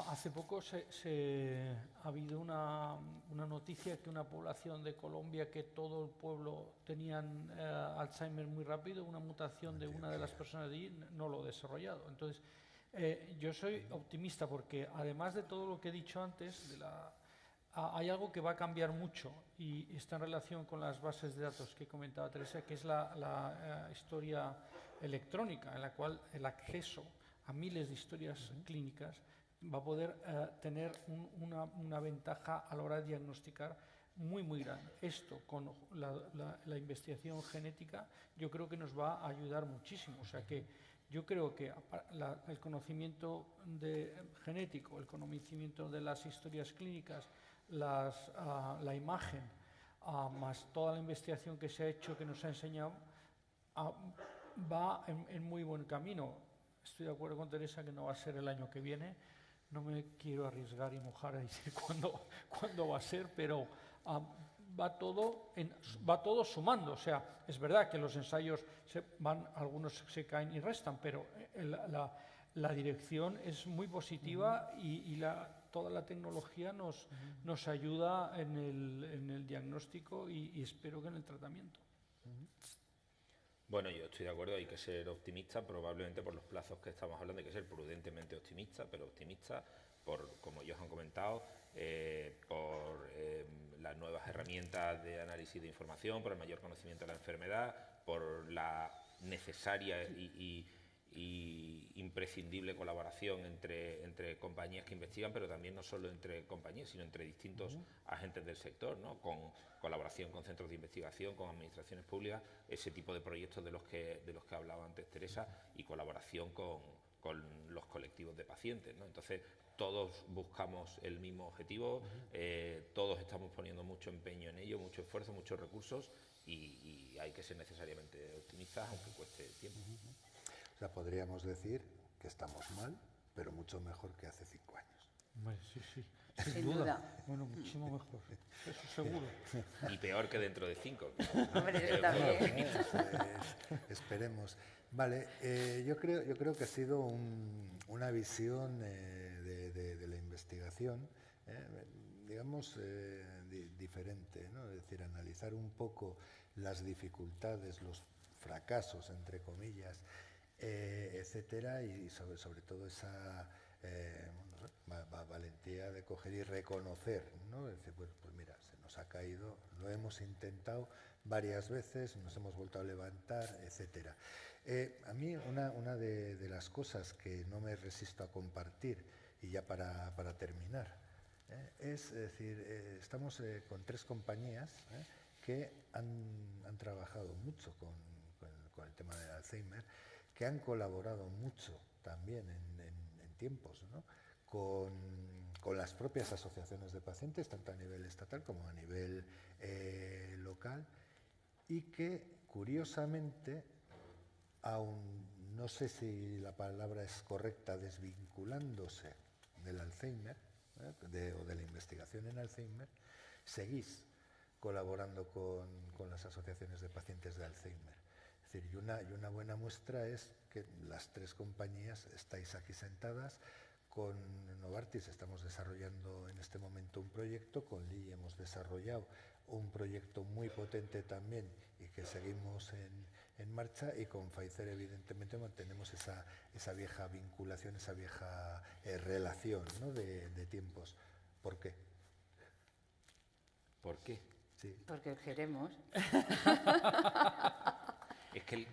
hace poco ha habido una noticia que una población de Colombia, que todo el pueblo tenían Alzheimer muy rápido, una mutación de una de las personas de allí no lo ha desarrollado. Entonces, yo soy optimista porque además de todo lo que he dicho antes, hay algo que va a cambiar mucho y está en relación con las bases de datos que comentaba Teresa, que es la historia electrónica, en la cual el acceso a miles de historias clínicas va a poder tener una ventaja a la hora de diagnosticar muy, muy grande. Esto con la investigación genética yo creo que nos va a ayudar muchísimo. O sea que yo creo que el conocimiento genético, el conocimiento de las historias clínicas, la imagen, más toda la investigación que se ha hecho, que nos ha enseñado, va en muy buen camino. Estoy de acuerdo con Teresa que no va a ser el año que viene. No me quiero arriesgar y mojar a decir cuándo va a ser, pero va todo sumando. O sea, es verdad que los ensayos algunos se caen y restan, pero la dirección es muy positiva y toda la tecnología nos ayuda en el diagnóstico y espero que en el tratamiento. Bueno, yo estoy de acuerdo, hay que ser optimista, probablemente por los plazos que estamos hablando, hay que ser prudentemente optimista, pero optimista por, como ellos han comentado, por las nuevas herramientas de análisis de información, por el mayor conocimiento de la enfermedad, por la necesaria y imprescindible colaboración entre compañías que investigan, pero también no solo entre compañías, sino entre distintos agentes del sector, ¿no? Con colaboración con centros de investigación, con administraciones públicas, ese tipo de proyectos de los que hablaba antes Teresa, y colaboración con los colectivos de pacientes, ¿no? Entonces, todos buscamos el mismo objetivo, todos estamos poniendo mucho empeño en ello, mucho esfuerzo, muchos recursos, y hay que ser necesariamente optimistas, aunque cueste tiempo. O sea, podríamos decir que estamos mal, pero mucho mejor que hace 5 años. Bueno, sí, sin duda. Bueno, muchísimo mejor, eso seguro. Y peor que dentro de 5. Hombre, yo también. Esperemos. Vale, yo creo que ha sido una visión de la investigación, digamos, diferente, ¿no? Es decir, analizar un poco las dificultades, los fracasos, entre comillas, etcétera, y sobre todo esa valentía de coger y reconocer, ¿no? Es decir, pues mira, se nos ha caído, lo hemos intentado varias veces, nos hemos vuelto a levantar, etcétera. A mí una de las cosas que no me resisto a compartir, y ya para terminar, es decir, estamos con 3 compañías que han trabajado mucho con el tema del Alzheimer, que han colaborado mucho también en tiempos, ¿no? con las propias asociaciones de pacientes, tanto a nivel estatal como a nivel local, y que curiosamente, aún no sé si la palabra es correcta, desvinculándose del Alzheimer, o de la investigación en Alzheimer, seguís colaborando con las asociaciones de pacientes de Alzheimer. Es decir, y una buena muestra es que las 3 compañías estáis aquí sentadas. Con Novartis estamos desarrollando en este momento un proyecto, con Lilly hemos desarrollado un proyecto muy potente también y que seguimos en marcha, y con Pfizer evidentemente mantenemos esa vieja vinculación, esa vieja relación, ¿no? de tiempos. ¿Por qué? ¿Por qué? Sí. Porque queremos. Es que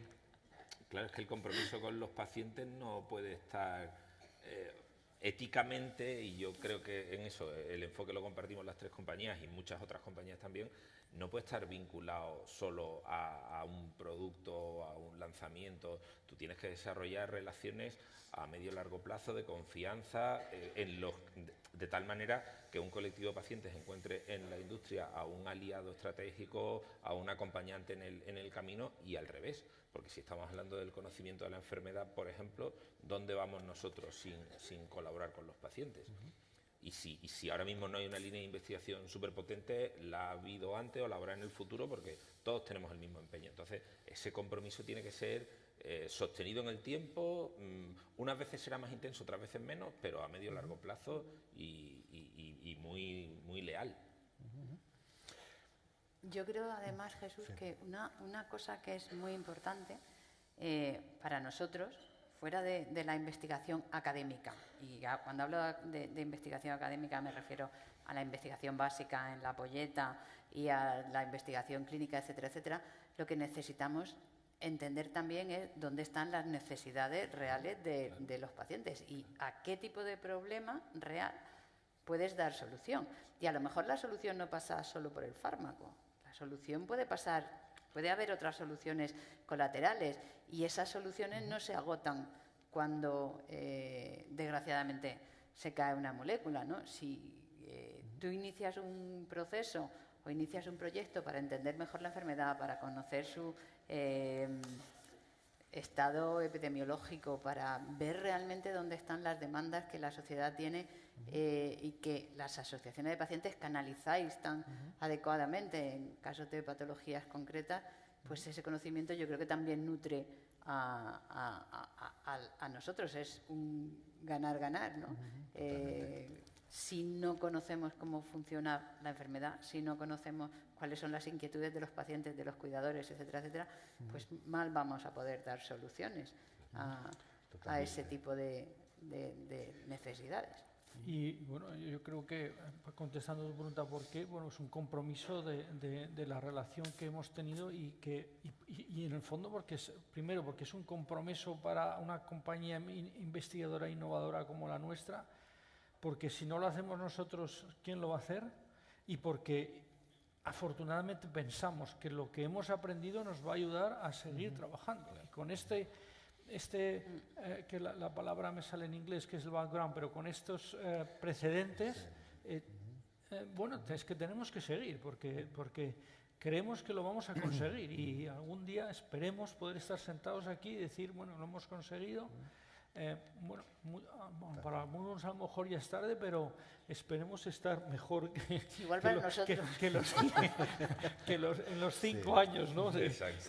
claro, es que el compromiso con los pacientes no puede estar éticamente, y yo creo que en eso el enfoque lo compartimos las tres compañías y muchas otras compañías también, no puede estar vinculado solo a un producto, a un lanzamiento. Tú tienes que desarrollar relaciones a medio y largo plazo de confianza, de tal manera que un colectivo de pacientes encuentre en la industria a un aliado estratégico, a un acompañante en el camino, y al revés. Porque si estamos hablando del conocimiento de la enfermedad, por ejemplo, ¿dónde vamos nosotros sin colaborar con los pacientes? Y si ahora mismo no hay una línea de investigación súper potente, la ha habido antes o la habrá en el futuro, porque todos tenemos el mismo empeño. Entonces, ese compromiso tiene que ser sostenido en el tiempo. Unas veces será más intenso, otras veces menos, pero a medio y largo plazo y muy leal. Yo creo, además, Jesús, que una cosa que es muy importante para nosotros, fuera de la investigación académica, y cuando hablo de investigación académica me refiero a la investigación básica en la polleta y a la investigación clínica, etcétera, etcétera, lo que necesitamos entender también es dónde están las necesidades reales de los pacientes y a qué tipo de problema real puedes dar solución. Y a lo mejor la solución no pasa solo por el fármaco. La solución puede haber otras soluciones colaterales y esas soluciones no se agotan cuando desgraciadamente se cae una molécula, ¿no? Si tú inicias un proceso o inicias un proyecto para entender mejor la enfermedad, para conocer su estado epidemiológico, para ver realmente dónde están las demandas que la sociedad tiene y que las asociaciones de pacientes canalizáis tan adecuadamente en casos de patologías concretas, pues ese conocimiento yo creo que también nutre a nosotros. Es un ganar-ganar, ¿no? Si no conocemos cómo funciona la enfermedad, si no conocemos cuáles son las inquietudes de los pacientes, de los cuidadores, etcétera, etcétera, pues mal vamos a poder dar soluciones a ese tipo de necesidades. Y bueno, yo creo que, contestando a tu pregunta por qué, bueno, es un compromiso de la relación que hemos tenido y en el fondo primero porque es un compromiso para una compañía investigadora e innovadora como la nuestra, porque si no lo hacemos nosotros, ¿quién lo va a hacer? Y porque afortunadamente pensamos que lo que hemos aprendido nos va a ayudar a seguir trabajando. Y con que la palabra me sale en inglés, que es el background, pero con estos precedentes, bueno, es que tenemos que seguir, porque creemos que lo vamos a conseguir y algún día esperemos poder estar sentados aquí y decir, bueno, lo hemos conseguido. Bueno, para algunos a lo mejor ya es tarde, pero esperemos estar mejor en los 5 años, ¿no?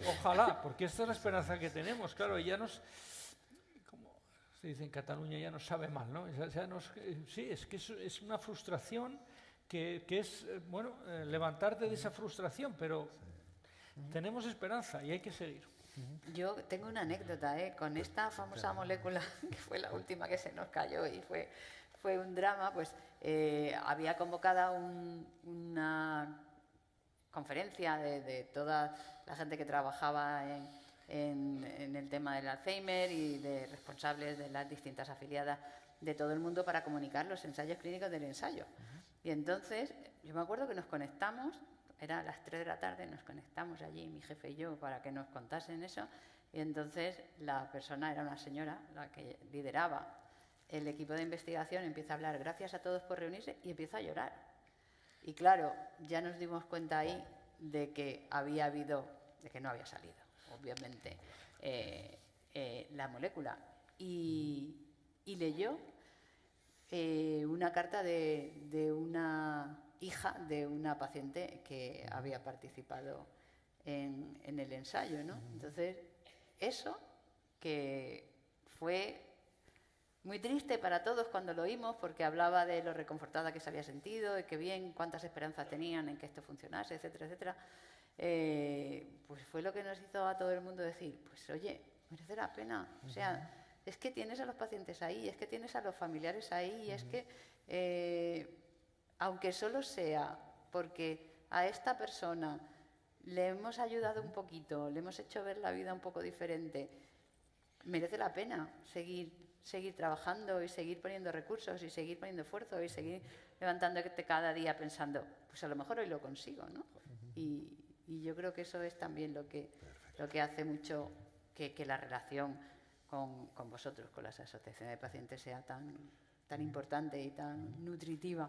Ojalá, porque esta es la esperanza que tenemos. Claro, ya como se dice en Cataluña, ya nos sabe mal, ¿no? Sí, es que es una frustración que es, bueno, levantarte de esa frustración, pero tenemos esperanza y hay que seguir. Yo tengo una anécdota con esta famosa molécula, que fue la última que se nos cayó y fue un drama. Pues había convocada una conferencia de toda la gente que trabajaba en el tema del Alzheimer y de responsables de las distintas afiliadas de todo el mundo para comunicar los ensayos clínicos del ensayo. Y entonces yo me acuerdo que nos conectamos. Era a las 3 de la tarde, nos conectamos allí, mi jefe y yo, para que nos contasen eso. Y entonces la persona, era una señora, la que lideraba el equipo de investigación, empieza a hablar, gracias a todos por reunirse, y empieza a llorar. Y claro, ya nos dimos cuenta ahí de que de que no había salido, obviamente, la molécula. Y leyó una carta de una hija de una paciente que había participado en el ensayo, ¿no? Entonces, eso que fue muy triste para todos cuando lo oímos, porque hablaba de lo reconfortada que se había sentido, de que bien, cuántas esperanzas tenían en que esto funcionase, etcétera, etcétera, pues fue lo que nos hizo a todo el mundo decir, pues oye, merece la pena, o sea, es que tienes a los pacientes ahí, es que tienes a los familiares ahí, es que aunque solo sea porque a esta persona le hemos ayudado un poquito, le hemos hecho ver la vida un poco diferente, merece la pena seguir trabajando y seguir poniendo recursos y seguir poniendo esfuerzo y seguir levantándote cada día pensando, pues a lo mejor hoy lo consigo, ¿no? Y yo creo que eso es también lo que hace mucho que la relación con vosotros, con las asociaciones de pacientes, sea tan importante y tan nutritiva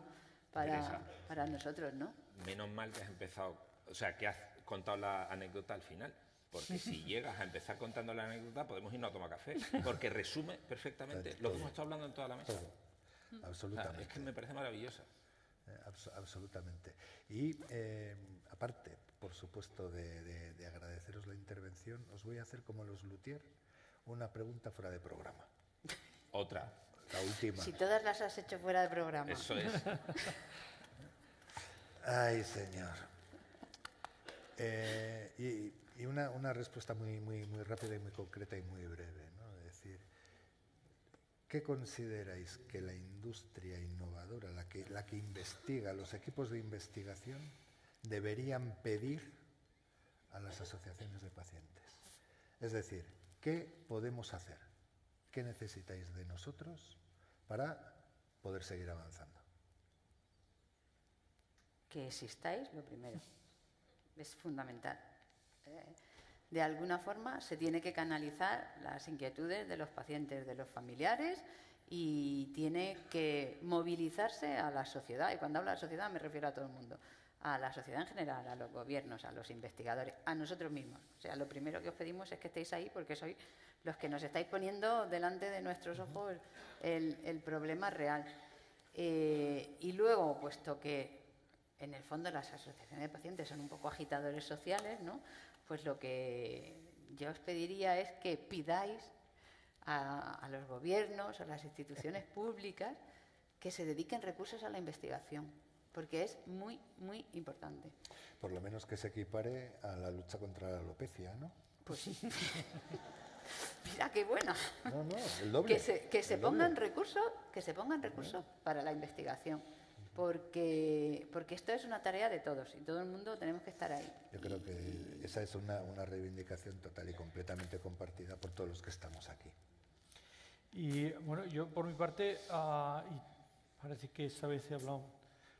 para nosotros, ¿no? Menos mal que has empezado, o sea, que has contado la anécdota al final. Porque si llegas a empezar contando la anécdota, podemos irnos a tomar café, porque resume perfectamente lo que hemos estado hablando en toda la mesa. Todo. Absolutamente. O sea, es que me parece maravillosa. Absolutamente. Y aparte, por supuesto, de agradeceros la intervención, os voy a hacer como los luthier, una pregunta fuera de programa. Otra. La última. Si todas las has hecho fuera de programa. Eso es. Ay, señor. Y una respuesta muy rápida y muy concreta y muy breve, ¿no? Es decir, ¿qué consideráis que la industria innovadora, la que investiga, los equipos de investigación, deberían pedir a las asociaciones de pacientes? Es decir, ¿qué podemos hacer? ¿Qué necesitáis de nosotros para poder seguir avanzando? Que existáis, lo primero. Es fundamental. De alguna forma se tiene que canalizar las inquietudes de los pacientes, de los familiares, y tiene que movilizarse a la sociedad. Y cuando hablo de la sociedad me refiero a todo el mundo. A la sociedad en general, a los gobiernos, a los investigadores, a nosotros mismos. O sea, lo primero que os pedimos es que estéis ahí porque sois los que nos estáis poniendo delante de nuestros ojos el problema real. Y luego, puesto que en el fondo las asociaciones de pacientes son un poco agitadores sociales, ¿no? Pues lo que yo os pediría es que pidáis a los gobiernos, a las instituciones públicas, que se dediquen recursos a la investigación, porque es muy importante. Por lo menos que se equipare a la lucha contra la alopecia, ¿no? Pues sí. Mira qué buena. No, el doble. Que se pongan recursos para la investigación. Porque esto es una tarea de todos y todo el mundo tenemos que estar ahí. Yo creo que esa es una reivindicación total y completamente compartida por todos los que estamos aquí. Y bueno, yo por mi parte, y parece que esta vez he hablado,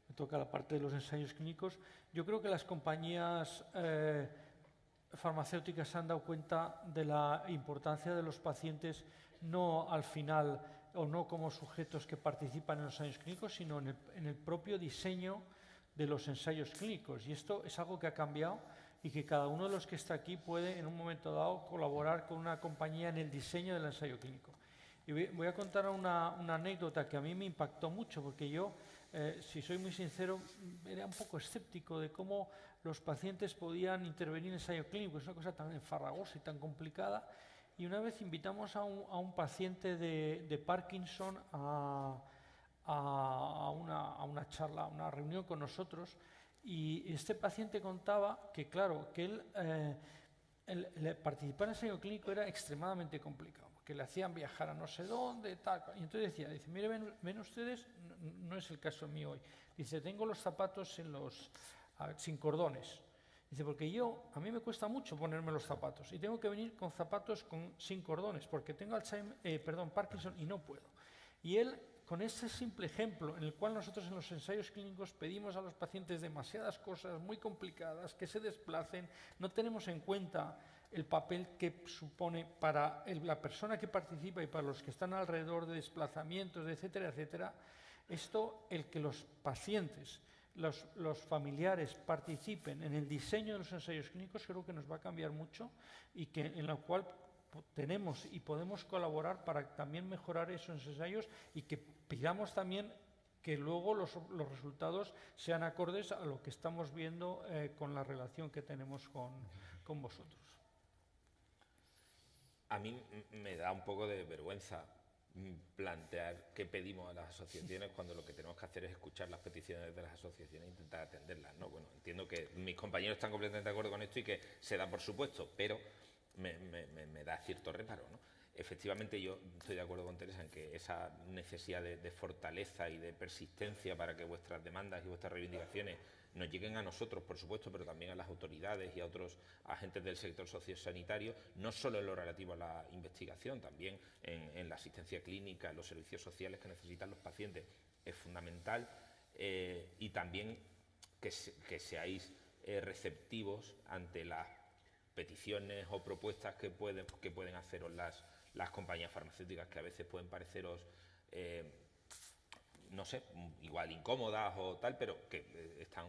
me toca la parte de los ensayos clínicos, yo creo que las compañías farmacéuticas se han dado cuenta de la importancia de los pacientes, no al final o no como sujetos que participan en los ensayos clínicos, sino en el propio diseño de los ensayos clínicos. Y esto es algo que ha cambiado y que cada uno de los que está aquí puede en un momento dado colaborar con una compañía en el diseño del ensayo clínico. Y voy a contar una anécdota que a mí me impactó mucho, porque yo, si soy muy sincero, era un poco escéptico de cómo los pacientes podían intervenir en ensayo clínico. Es una cosa tan farragosa y tan complicada. Y una vez invitamos a un paciente de Parkinson a una charla, a una reunión con nosotros, y este paciente contaba que, claro, que el participar en ensayo clínico era extremadamente complicado, porque le hacían viajar a no sé dónde, tal. Y entonces dice, mire, ven ustedes, no es el caso mío hoy. Dice, tengo los zapatos sin cordones. Dice, porque a mí me cuesta mucho ponerme los zapatos y tengo que venir con zapatos sin cordones porque tengo Parkinson y no puedo. Y él, con ese simple ejemplo en el cual nosotros en los ensayos clínicos pedimos a los pacientes demasiadas cosas muy complicadas, que se desplacen, no tenemos en cuenta el papel que supone para la persona que participa y para los que están alrededor de desplazamientos, etcétera, etcétera. Esto, el que los pacientes, los familiares participen en el diseño de los ensayos clínicos, creo que nos va a cambiar mucho y en lo cual tenemos y podemos colaborar para también mejorar esos ensayos y que pidamos también que luego los resultados sean acordes a lo que estamos viendo con la relación que tenemos con vosotros. A mí me da un poco de vergüenza plantear qué pedimos a las asociaciones cuando lo que tenemos que hacer es escuchar las peticiones de las asociaciones e intentar atenderlas, ¿no? Bueno, entiendo que mis compañeros están completamente de acuerdo con esto y que se da por supuesto, pero me da cierto reparo, ¿no? efectivamente yo estoy de acuerdo con Teresa en que esa necesidad de fortaleza y de persistencia para que vuestras demandas y vuestras reivindicaciones nos lleguen a nosotros, por supuesto, pero también a las autoridades y a otros agentes del sector sociosanitario, no solo en lo relativo a la investigación, también en la asistencia clínica, en los servicios sociales que necesitan los pacientes, es fundamental, y también que seáis receptivos ante las peticiones o propuestas que pueden haceros las compañías farmacéuticas, que a veces pueden pareceros no sé, igual incómodas o tal, pero que están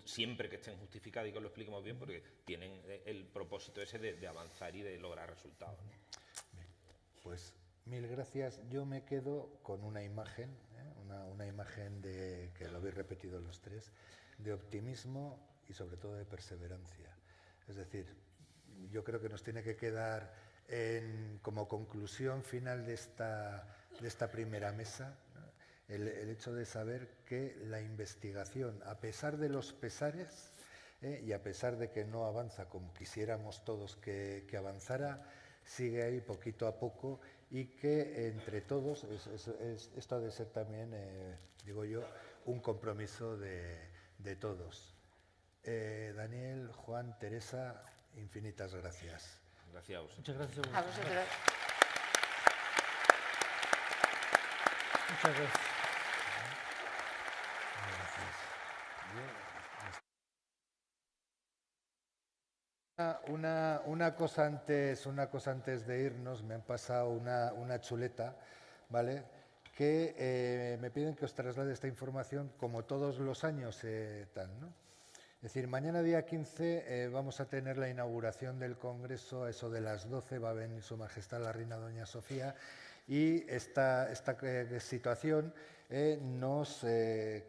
siempre que estén justificadas y que os lo expliquemos bien, porque tienen el propósito ese de avanzar y de lograr resultados, ¿no? Bien, pues mil gracias. Yo me quedo con una imagen, una imagen que lo habéis repetido los tres, de optimismo y sobre todo de perseverancia. Es decir, yo creo que nos tiene que quedar como conclusión final de esta primera mesa, ¿no? El hecho de saber que la investigación, a pesar de los pesares y a pesar de que no avanza como quisiéramos todos que avanzara, sigue ahí poquito a poco y que entre todos, esto ha de ser también, digo yo, un compromiso de todos. Daniel, Juan, Teresa, infinitas gracias. Gracias a vosotros. Muchas gracias A vosotros. Muchas gracias. Una cosa antes de irnos, me han pasado una chuleta, ¿vale? Que me piden que os traslade esta información como todos los años, tal, ¿no? Es decir, mañana día 15 vamos a tener la inauguración del Congreso, a eso de las 12 va a venir Su Majestad la Reina Doña Sofía, y esta situación nos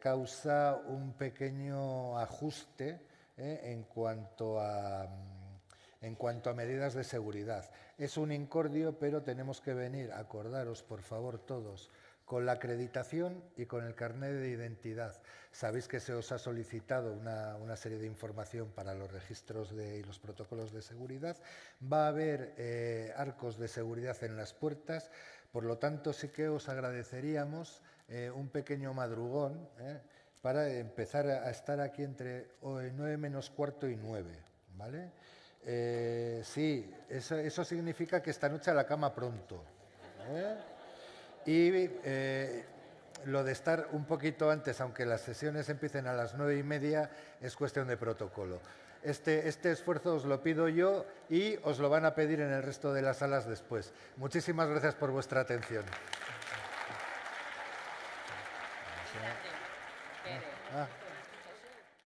causa un pequeño ajuste en cuanto a medidas de seguridad. Es un incordio, pero tenemos que venir, acordaros por favor todos, con la acreditación y con el carnet de identidad. Sabéis que se os ha solicitado una serie de información para los registros y los protocolos de seguridad. Va a haber arcos de seguridad en las puertas, por lo tanto sí que os agradeceríamos un pequeño madrugón para empezar a estar aquí entre 9 menos cuarto y 9, ¿vale? Sí, eso significa que esta noche a la cama pronto, Y lo de estar un poquito antes, aunque las sesiones empiecen a las 9:30, es cuestión de protocolo. Este esfuerzo os lo pido yo y os lo van a pedir en el resto de las salas después. Muchísimas gracias por vuestra atención. Espérate, Pere.